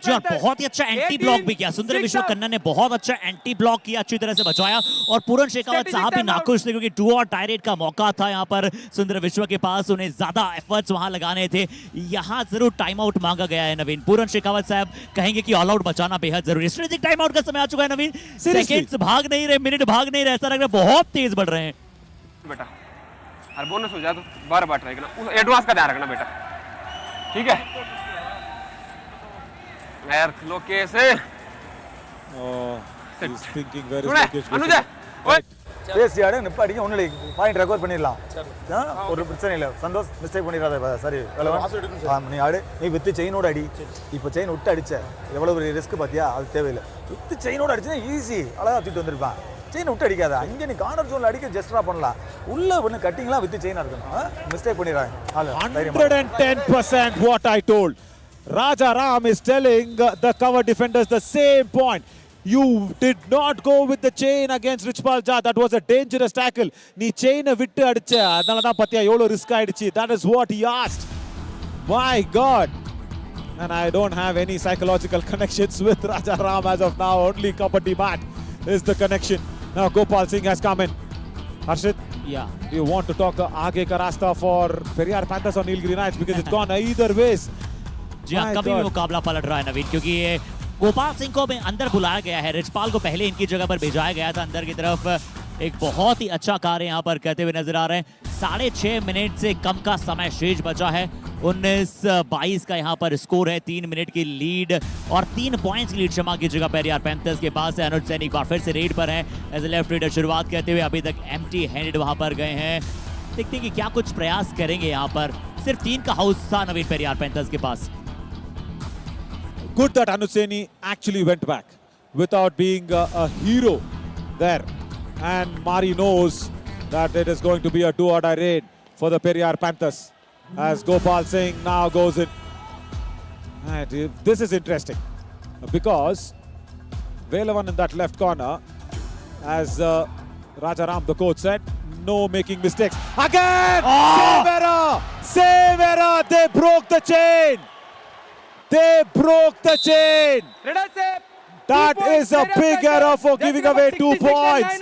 जी और बहुत ही अच्छा anti block भी किया सुंदर विश्वकन्नन ने। बहुत अच्छा anti block किया, अच्छी तरह से बचाया। और पूरन शेखावत साहब भी नाखुश थे क्योंकि डू और डाई रेड का मौका था यहाँ पर सुंदर विश्व के पास। उन्हें ज्यादा एफर्ट्स वहां लगाने थे। यहाँ जरूर टाइम आउट मांगा गया है। नवीन, पूरन शेखावत साहब कहेंगे कि ऑल आउट बचाना बेहद जरूरी है। स्ट्रेटेजिक टाइम आउट का समय आ चुका है। नवीन, सेकंड्स भाग नहीं रहे, मिनट भाग नहीं रहे, ऐसा लग रहा है बहुत तेज बढ़ रहे हैं बेटा। और बोनस हो जाए तो 12 बार ट्राई करना, उस एडवांस का ध्यान रखना बेटा, ठीक है यार। Lokesh Oh, he's thinking where is सुने Lokesh अनुज Gosalia. ओए பேசி ஆடு நிப்பாடிங்க ஒன்றும் பாயிண்ட் ரெக்கார்ட் பண்ணிடலாம். ஒரு பிரச்சனை இல்லை. சந்தோஷ் மிஸ்டேக் பண்ணிடாத. சரி நீ ஆடு, நீ வித்து செயினோட அடி. இப்போ செயின் விட்டு அடிச்ச எவ்வளோ ஒரு ரிஸ்க் பார்த்தியா? அது தேவையில்லை. வித்து செயினோட அடிச்சா ஈஸி, அழகாக தூக்கிட்டு வந்திருப்பான். செயின் விட்டு அடிக்காத. அங்கே நீ கார்னர் ஜோனில் அடிக்க ஜஸ்ட்ரா பண்ணலாம். உள்ள ஒன்று கட்டிங்லாம் வித்து செயினாக இருக்கணும். மிஸ்டேக் பண்ணிடுறாங்க. 110% what I told. Raja Ram is telling the cover defenders the same point. You did not go with the chain against Richpal Jad. That was a dangerous tackle. நீ செயினை விட்டு அடிச்ச, அதனால தான் பத்தியா எவ்வளோ ரிஸ்க் ஆயிடுச்சு. That is what he asked. My God. And I don't have any psychological connections with Raja Ram as of now. Only Kabaddi mat is the connection. Now Gopal Singh has come in. Harshit, या you want to talk आगे का रास्ता for Periyar Panthers or Nilgiri Knights because it's gone either ways. जी हाँ, My कभी भी God. मुकाबला पलट रहा है नवीन, क्योंकि ये गोपाल सिंह को अंदर बुलाया गया है। रिचपाल को पहले इनकी जगह पर भेजाया गया था अंदर की तरफ। एक बहुत ही अच्छा कार्य यहाँ पर करते हुए नजर आ रहे हैं। 6.5 मिनट से कम का समय शेष बचा है। 19-22 का यहाँ पर स्कोर है। 3 मिनट की लीड और 3 पॉइंट्स की लीड क्षमा की जगह पेरियार पैंथर्स के पास है। अनुज सैनी एक बार फिर से रेड पर है एज ए लेफ्ट रेडर शुरुआत करते हुए। अभी तक एम्प्टी हैंडेड वहां पर गए हैं। देखते हैं कि क्या कुछ प्रयास करेंगे यहाँ पर। सिर्फ 3 का हाउस था नवीन पेरियार पैंथर्स के पास। Good that Anuj Saini actually went back without being a hero there. And Mari knows that it is going to be a do-or-die raid for the Periyar Panthers as Gopal Singh now goes in. And this is interesting because Velavan in that left corner, as Raja Ram, the coach, said, no making mistakes. Again! Save error! Save error! They broke the chain! They broke the chain! That is a big error for giving away 2 points.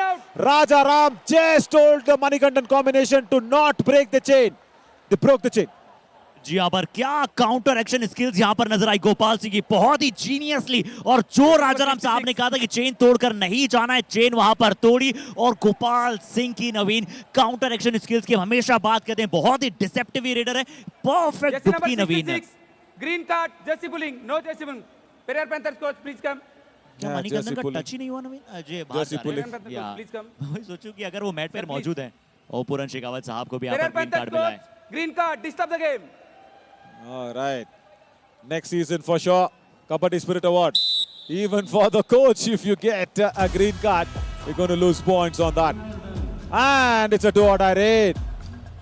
Raja Ram just told the Manikandan combination to not break the chain. They broke the chain. जी यहाँ पर क्या counter action skills यहाँ पर नजर आई गोपाल सिंह की, बहुत ही geniusly. और जो राजाराम साहब ने कहा था कि चेन तोड़कर नहीं जाना है, चेन वहां पर तोड़ी। और गोपाल सिंह की नवीन काउंटर एक्शन स्किल्स की हमेशा बात करते हैं, बहुत ही डिसेप्टिव रेडर है। Perfect dubki Naveen. Green card, jersey pulling, no jersey pulling. Periyar Panthers coach please come. क्या मणिकंदन का टच ही नहीं हुआ Naveen? Ajay Jersey pulling. Please come. मैं सोचूं कि अगर वो मैट पर मौजूद हैं और पूरन शेखावत साहब को भी यहाँ पेरियार पर ग्रीन कार्ड पैंथर्स मिला है। Coach, green card, disturb the game. All right. Next season for sure, Kabaddi Spirit Award. Even for the coach, if you get a green card, you're going to lose points on that. And it's a do-or-die raid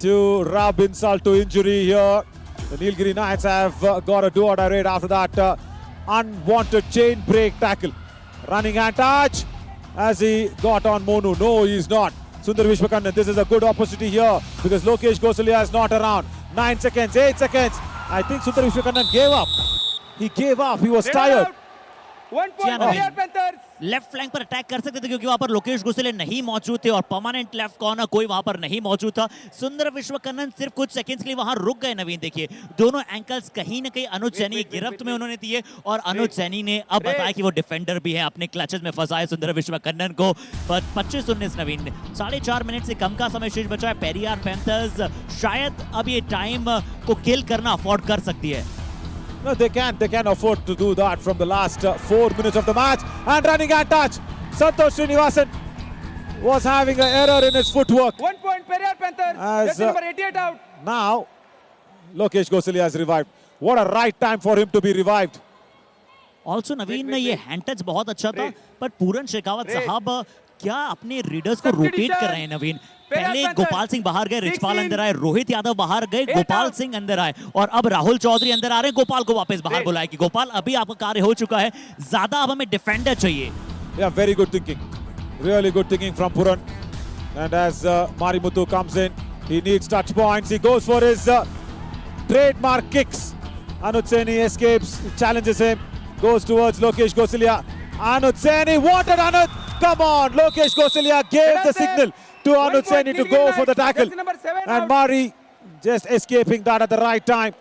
to rub insult to injury here. The Nilgiri Knights have got a do-or-die raid after that unwanted chain break tackle. Running hand touch as he got on Monu. No, he's not. Sundar Vishwakandan, this is a good opportunity here because Lokesh Gosalia is not around. 9 seconds, 8 seconds. I think Sundar Vishwakandan gave up. He gave up. He was tired. 1 point Periyar Panthers. Left flank पर attack कर सकते थे क्योंकि वहां पर लोकेश गोसले नहीं मौजूद थे और परमानेंट लेफ्ट कॉर्नर कोई वहां पर नहीं मौजूद था। सुंदर विश्वकर्णन सिर्फ कुछ सेकंड्स के लिए वहां रुक गए। नवीन देखिए दोनों एंकल्स कहीं ना कहीं अनुज सैनी की गिरफ्त में उन्होंने दिए और अनुज सैनी ने अब बताया कि वो डिफेंडर भी है, अपने क्लचेस में फंसाए सुंदर विश्वकर्णन को। 25-19 नवीन 4.5 मिनट से कम का समय शेष बचा है। पेरियार पैंथर्स शायद अब ये टाइम को किल करना अफोर्ड कर सकती है। No, they can afford to do that from the last 4 minutes of the match. And running and touch. Santosh Srinivasan was having an error in his footwork. 1 point Periyar Panthers. As, Jersey number 88 out. Now, Lokesh Gosalia has revived. What a right time for him to be revived. Also Naveen ये hand touch बहुत अच्छा था, पर पूरन शेखावत साहब क्या अपने readers को rotate कर रहे हैं नवीन। पहले गोपाल सिंह बाहर गए, रिचपाल अंदर आए, रोहित यादव बाहर गए, गोपाल सिंह अंदर आए और अब राहुल चौधरी अंदर आ रहे हैं। गोपाल को वापस बाहर बुलाए कि गोपाल अभी आपका कार्य हो चुका है, ज्यादा अब हमें डिफेंडर चाहिए। Yeah, very good thinking. Really good thinking from Puran. And as Marimuthu comes in, he needs touch points. He goes for his trademark kicks. Anuj Saini escapes, challenges him, goes towards Lokesh Gosalia. Anuj Saini wanted Anuj. Come on, Lokesh Gosalia gave the signal to Anuj Saini to go for the tackle. And Mari just escaping that at the right time.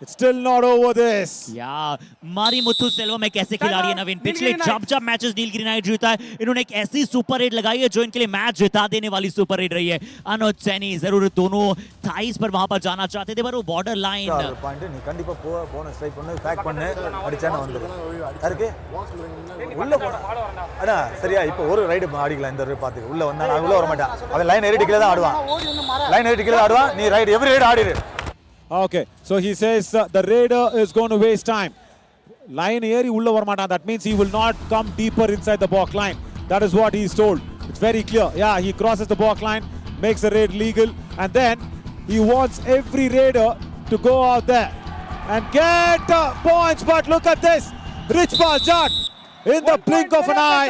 It's still not over this. या मारी मुथु सेल्वा में कैसे खिलाड़ी है नवीन। पिछले जब matches Nilgiri night जीता है, इन्होंने एक ऐसी सुपर हिट लगाई है जो इनके लिए मैच जिता देने वाली सुपर हिट रही है। अनुज सैनी जरूर दोनों थाइस पर वहां पर जाना चाहते थे, पर वो बॉर्डर लाइन பாயிண்ட் நீ கண்டிப்பா போன ஸ்ட்ரைக் பண்ணு, பேக் பண்ணு, அடிச்சானே வந்துரு. யாருக்கு உள்ள போடா அடா சரியா. இப்போ ஒரு ரைடு ஆடிக்கலாம். இந்த பாத்து உள்ள வந்தா நான் உள்ள வர மாட்டேன். அவன் லைன் ஏறிட்டு கீழ தான் ஆடுவான். லைன் ஏறிட்டு கீழ ஆடுவான். நீ ரைடு எவ்ரி ரைடு ஆடிரு. Okay, so he says the raider is going to waste time. Line eri ulla varamata. That means he will not come deeper inside the balk line. That is what he is told. It's very clear. Yeah, he crosses the balk line, makes the raid legal, and then he wants every raider to go out there and get points. But look at this. Richpal Jat, in the blink of an eye,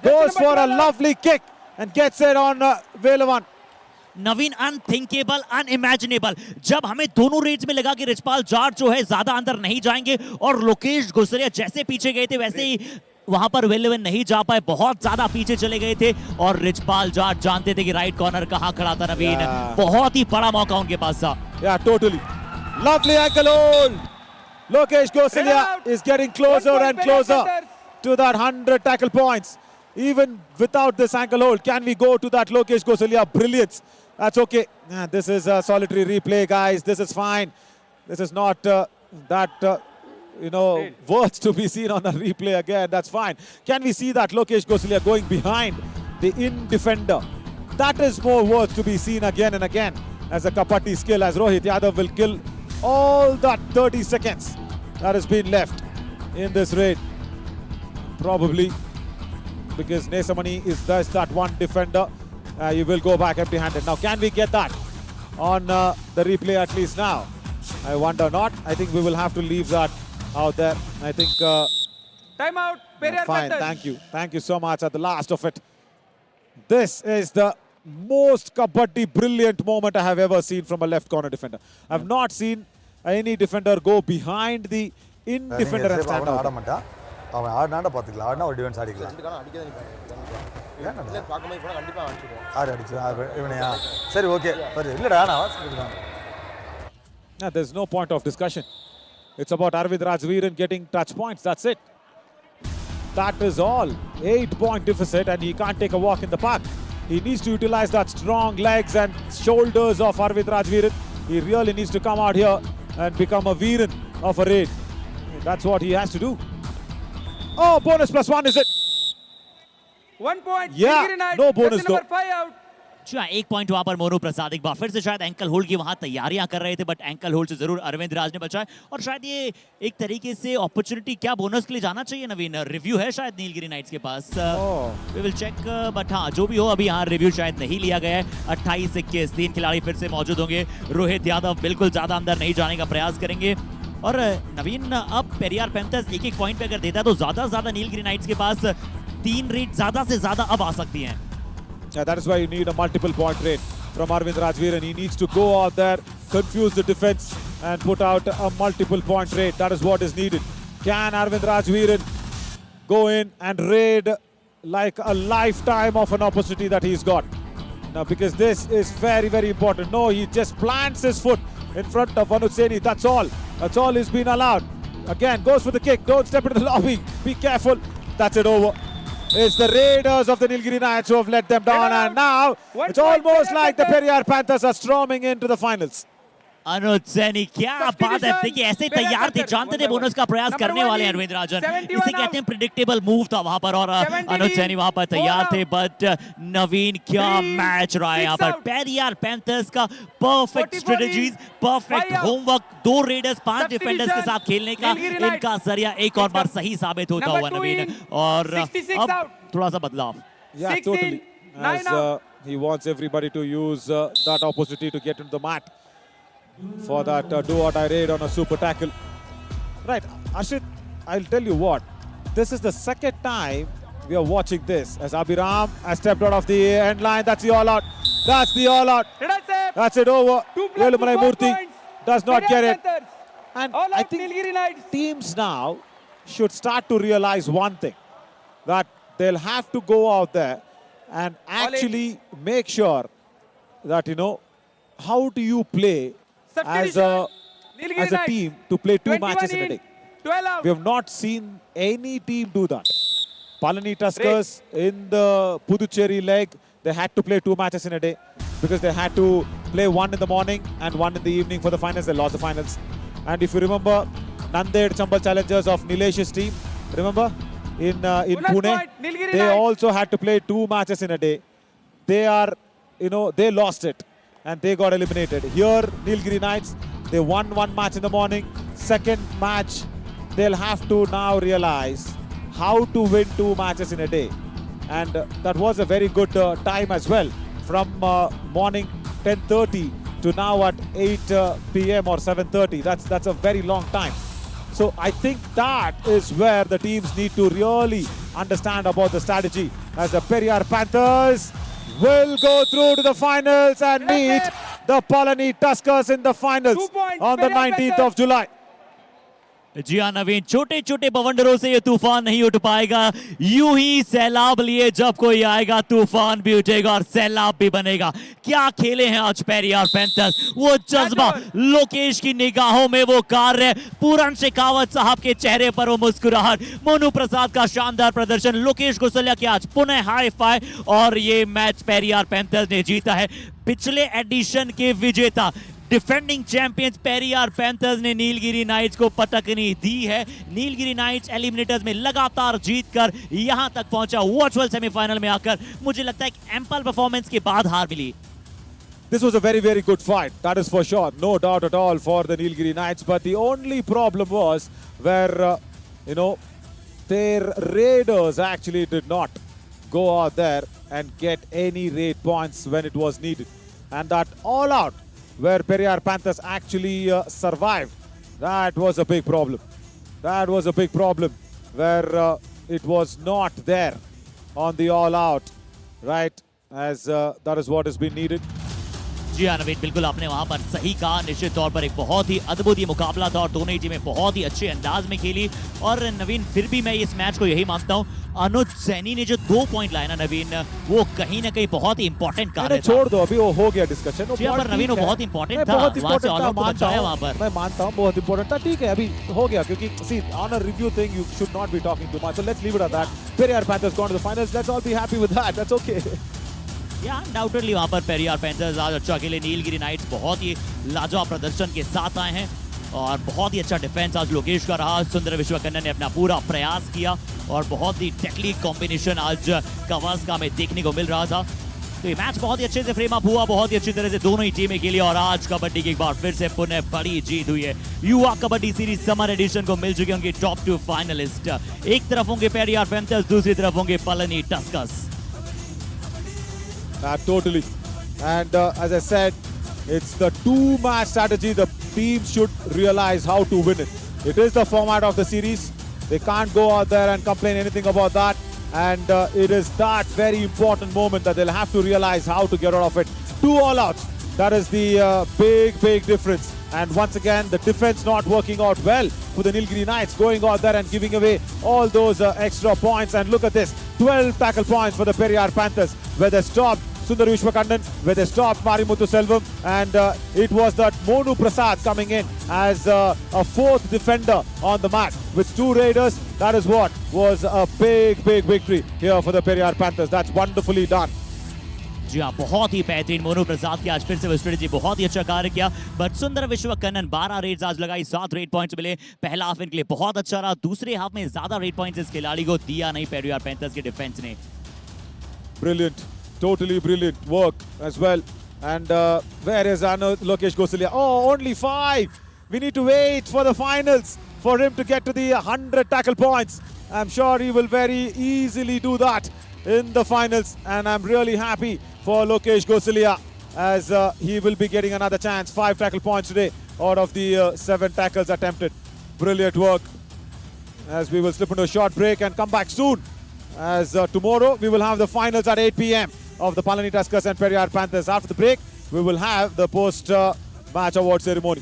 goes for a lovely kick and gets it on Velavan. Naveen unthinkable, unimaginable. जब हमें दोनों Reds में लगा कि रिचपाल जाट जो है ज्यादा अंदर नहीं जाएंगे और लोकेश गोसलिया जैसे पीछे गए थे वैसे ही वहां पर वेलेवन नहीं जा पाए, बहुत ज्यादा पीछे चले गए थे और रिचपाल जाट जानते थे कि राइट कॉर्नर कहां खड़ा था नवीन। बहुत ही बड़ा मौका उनके पास था। Yeah, totally. Lovely ankle hold. Lokesh Gosalia is getting closer and closer to that 100 tackle points. Even without this ankle hold, can we go to that Lokesh Gosalia brilliance? That's okay. This is a solitary replay, guys. This is fine. This is not worth to be seen on a replay again. That's fine. Can we see that Lokesh Gosalia going behind the in defender? That is more worth to be seen again and again as a Kabaddi skill, as Rohit Yadav will kill all that 30 seconds that has been left in this raid. Probably because Nesamani is just that one defender. You will go back empty-handed. Now, can we get that on the replay at least now? I wonder not. I think we will have to leave that out there. I think... Time out. Fine, thank you. Thank you so much at the last of it. This is the most Kabaddi brilliant moment I have ever seen from a left corner defender. I have not seen any defender go behind the in defender and stand out. அவன் ஆடினாண்ட பார்த்துக்கலாம். ஆடினா ஒரு defence ஆடிக்கலாம். ஆறு அடிச்சு இவனையா சரி okay சரி இல்லடா நான் வாசிக்கலாம். There's no point of discussion. It's about Arvind Rajveeran getting touch points. That's it. That is all. 8-point deficit and he can't take a walk in the park. He needs to utilize that strong legs and shoulders of Arvind Rajveeran. He really needs to come out here and become a Veeran of a raid. That's what he has to do. Oh, bonus +1 is it? 1 point. Yeah, no bonus though. Number 5 out. अच्छा 1 point वहां पर मोनू प्रसाद एक बार फिर से शायद ankle hold की वहां तैयारियां कर रहे थे, बट एंकल होल्ड से जरूर अरविंद राज ने बचाया और शायद ये एक तरीके से अपॉर्चुनिटी क्या बोनस के लिए जाना चाहिए नवीन। रिव्यू है शायद नीलगिरी नाइट्स के पास, वी विल चेक, बट हाँ जो भी हो अभी यहाँ रिव्यू शायद नहीं लिया गया है। 28-21 3 खिलाड़ी फिर से मौजूद होंगे। रोहित यादव बिल्कुल ज्यादा अंदर नहीं जाने का प्रयास करेंगे और नवीन अब पेरियार पैंथर्स 1-1 पॉइंट पे अगर देता है तो ज्यादा नीलगिरी नाइट्स के पास 3 रेड ज्यादा से ज्यादा अब आ सकती हैं। Yeah, that is why you need a multiple point rate from Arvind Rajveeran. He needs to go out there, confuse the defense and put out a multiple point rate. That is what is needed. Can Arvind Rajveeran go in and raid like a lifetime of an opportunity that he's got. Now, because this is very, very important. No, he just plants his foot in front of Anuj Saini. That's all. That's all he's been allowed. Again, goes for the kick. Don't step into the lobby. Be careful. That's it over. It's the Raiders of the Nilgiri Knights who have let them down. And now, it's almost like the Periyar Panthers are storming into the finals. अनुज सैनी क्या बात है, देखिए ऐसे तैयार थे, जानते थे bonus का प्रयास करने वाले हैं रविंद्र राजन, इसे कहते हैं प्रिडिक्टेबल मूव था वहां पर और अनुज सैनी वहां पर तैयार थे, बट नवीन क्या मैच रहा है यहाँ पर। पेरियार पैंथर्स का perfect strategies, perfect homework, 2 readers 5 defenders के साथ खेलने का इनका जरिया एक और बार सही साबित होता हुआ नवीन, और अब थोड़ा सा बदलाव। Yeah, totally. As he wants everybody to use that opportunity to get into the mat for that do-or-die raid on a super tackle. Right, Ashit, I'll tell you what. This is the second time we are watching this as Abhiram has stepped out of the end line. That's the all-out. That's the all-out. That's it over. Velumalai Murthy does not get it. And I think teams now should start to realize one thing, that they'll have to go out there and actually make sure that, you know, how do you play as a team to play 2 matches in a day. We have not seen any team do that. Palani Tuskers in the Puducherry leg, they had to play 2 matches in a day because they had to play 1 in the morning and 1 in the evening for the finals. They lost the finals. And if you remember, Nanded Chambal Challengers of Nilesh's team, remember, in Pune, they also had to play 2 matches in a day. They are, you know, they lost it and they got eliminated. Here, Nilgiri Knights, they won 1 match in the morning. Second match, they'll have to now realize how to win 2 matches in a day. And that was a very good time as well. From morning 10:30 to now at 8 p.m. or 7:30. That's a very long time. So I think that is where the teams need to really understand about the strategy, as the Periyar Panthers will go through to the finals and meet the Palani Tuskers in the finals on the 19th of July. जी हाँ नवीन, छोटे छोटे बवंडरों से ये तूफान नहीं उठ पाएगा, यूं ही सैलाब लिए जब कोई आएगा तूफान भी उठेगा और सैलाब भी बनेगा। क्या खेले हैं आज पेरियार पैंथर्स, वो जज्बा, लोकेश की निगाहों में वो कार्य, पूरन शेखावत साहब के चेहरे पर वो मुस्कुराहट, मोनू प्रसाद का शानदार प्रदर्शन, लोकेश कुसलिया के आज पुनः हाई फाई, और ये मैच पेरियार पैंथर्स ने जीता है। पिछले एडिशन के विजेता डिफेंडिंग चैंपियंस पेरियार पैंथर्स ने नीलगिरी नाइट्स को पटकनी दी है। नीलगिरी नाइट्स एलिमिनेटर्स में लगातार जीतकर यहां तक पहुंचा, वर्चुअल सेमीफाइनल में आकर मुझे लगता है कि एम्पल परफॉर्मेंस के बाद हार मिली। This was a very, very good fight, that is for sure, no doubt at all for the Nilgiri Knights. But the only problem was where, you know, their raiders actually did not go out there and get any raid points when it was needed. And that all out where Periyar Panthers actually survived, that was a big problem. That was a big problem where it was not there on the all out, right? As that is what has been needed. जी हाँ नवीन, बिल्कुल आपने वहां पर सही कहा। निश्चित तौर पर एक बहुत ही अद्भुत ये मुकाबला था और दोनों ही टीमें बहुत ही अच्छे अंदाज में खेली। और नवीन, फिर भी मैं इस मैच को यही मानता हूँ, अनुज सैनी ने जो 2 पॉइंट लाए ना नवीन, वो कहीं ना कहीं बहुत ही इंपॉर्टेंट कार्य था। छोड़ दो, अभी वो हो गया डिस्कशन। जी हाँ, पर नवीन वो बहुत इंपॉर्टेंट था, वहां से ऑल आउट को बचाया वहां पर। मैं मानता हूँ बहुत इंपॉर्टेंट था, ठीक है, अभी हो गया, क्योंकि see on a review thing you should not be talking too much, so let's leave it at that. Periyar Panthers gone to the finals, let's all be happy with that, that's okay. या undoubtedly वहां पर Periyar panthers आज अच्छा खेले। Nilgiri nights बहुत ही लाजवाब प्रदर्शन के साथ आए हैं और बहुत ही अच्छा डिफेंस आज लोकेश का रहा। सुंदर विश्वकर्मा ने अपना पूरा प्रयास किया और बहुत ही टेक्निक कॉम्बिनेशन आज कवर्स का हमें देखने को मिल रहा था। तो ये मैच बहुत ही अच्छे से फ्रेम अप हुआ, बहुत ही अच्छी तरह से दोनों ही टीमें खेली और आज कबड्डी की एक बार फिर से पुनः बड़ी जीत हुई है। युवा कबड्डी सीरीज समर एडिशन को मिल चुके होंगे टॉप 2 फाइनलिस्ट। एक तरफ होंगे पेरियार पैंथर्स, दूसरी तरफ होंगे Palani Tuskers. Totally. And as I said, it's the 2-match strategy. The teams should realize how to win it. It is the format of the series. They can't go out there and complain anything about that. And it is that very important moment that they'll have to realize how to get out of it. 2 all-outs. That is the big difference And once again, the defense not working out well for the Nilgiri Knights, going out there and giving away all those extra points. And look at this, 12 tackle points for the Periyar Panthers, where they stopped Sundar Vishwakandan, where they stopped Marimuthu Selvam, and it was that Monu Prasad coming in as a fourth defender on the mat with 2 raiders. That is what was a big victory here for the Periyar Panthers. That's wonderfully done. जी हाँ, बहुत ही बेहतरीन मोनू प्रसाद की आज फिर से वो strategy बहुत ही अच्छा कार्य किया। बट सुंदर विश्वकर्णन 12 रेड्स आज लगाई, 7 रेड पॉइंट्स मिले। पहला हाफ इनके लिए बहुत अच्छा रहा, दूसरे हाफ में ज्यादा रेड पॉइंट्स इस खिलाड़ी को दिया नहीं पेरियार पैंथर्स के डिफेंस ने। Brilliant, totally brilliant work as well. And where is Lokesh Gosalia? Oh, only 5. We need to wait for the finals for him to get to the 100 tackle points. I'm sure he will very easily do that in the finals, and I'm really happy for Lokesh Gosalia as he will be getting another chance. 5 tackle points today out of the 7 tackles attempted. Brilliant work. As we will slip into a short break and come back soon, as tomorrow we will have the finals at 8 p.m. of the Palani Tuskers and Periyar Panthers. After the break, we will have the post-match award ceremony.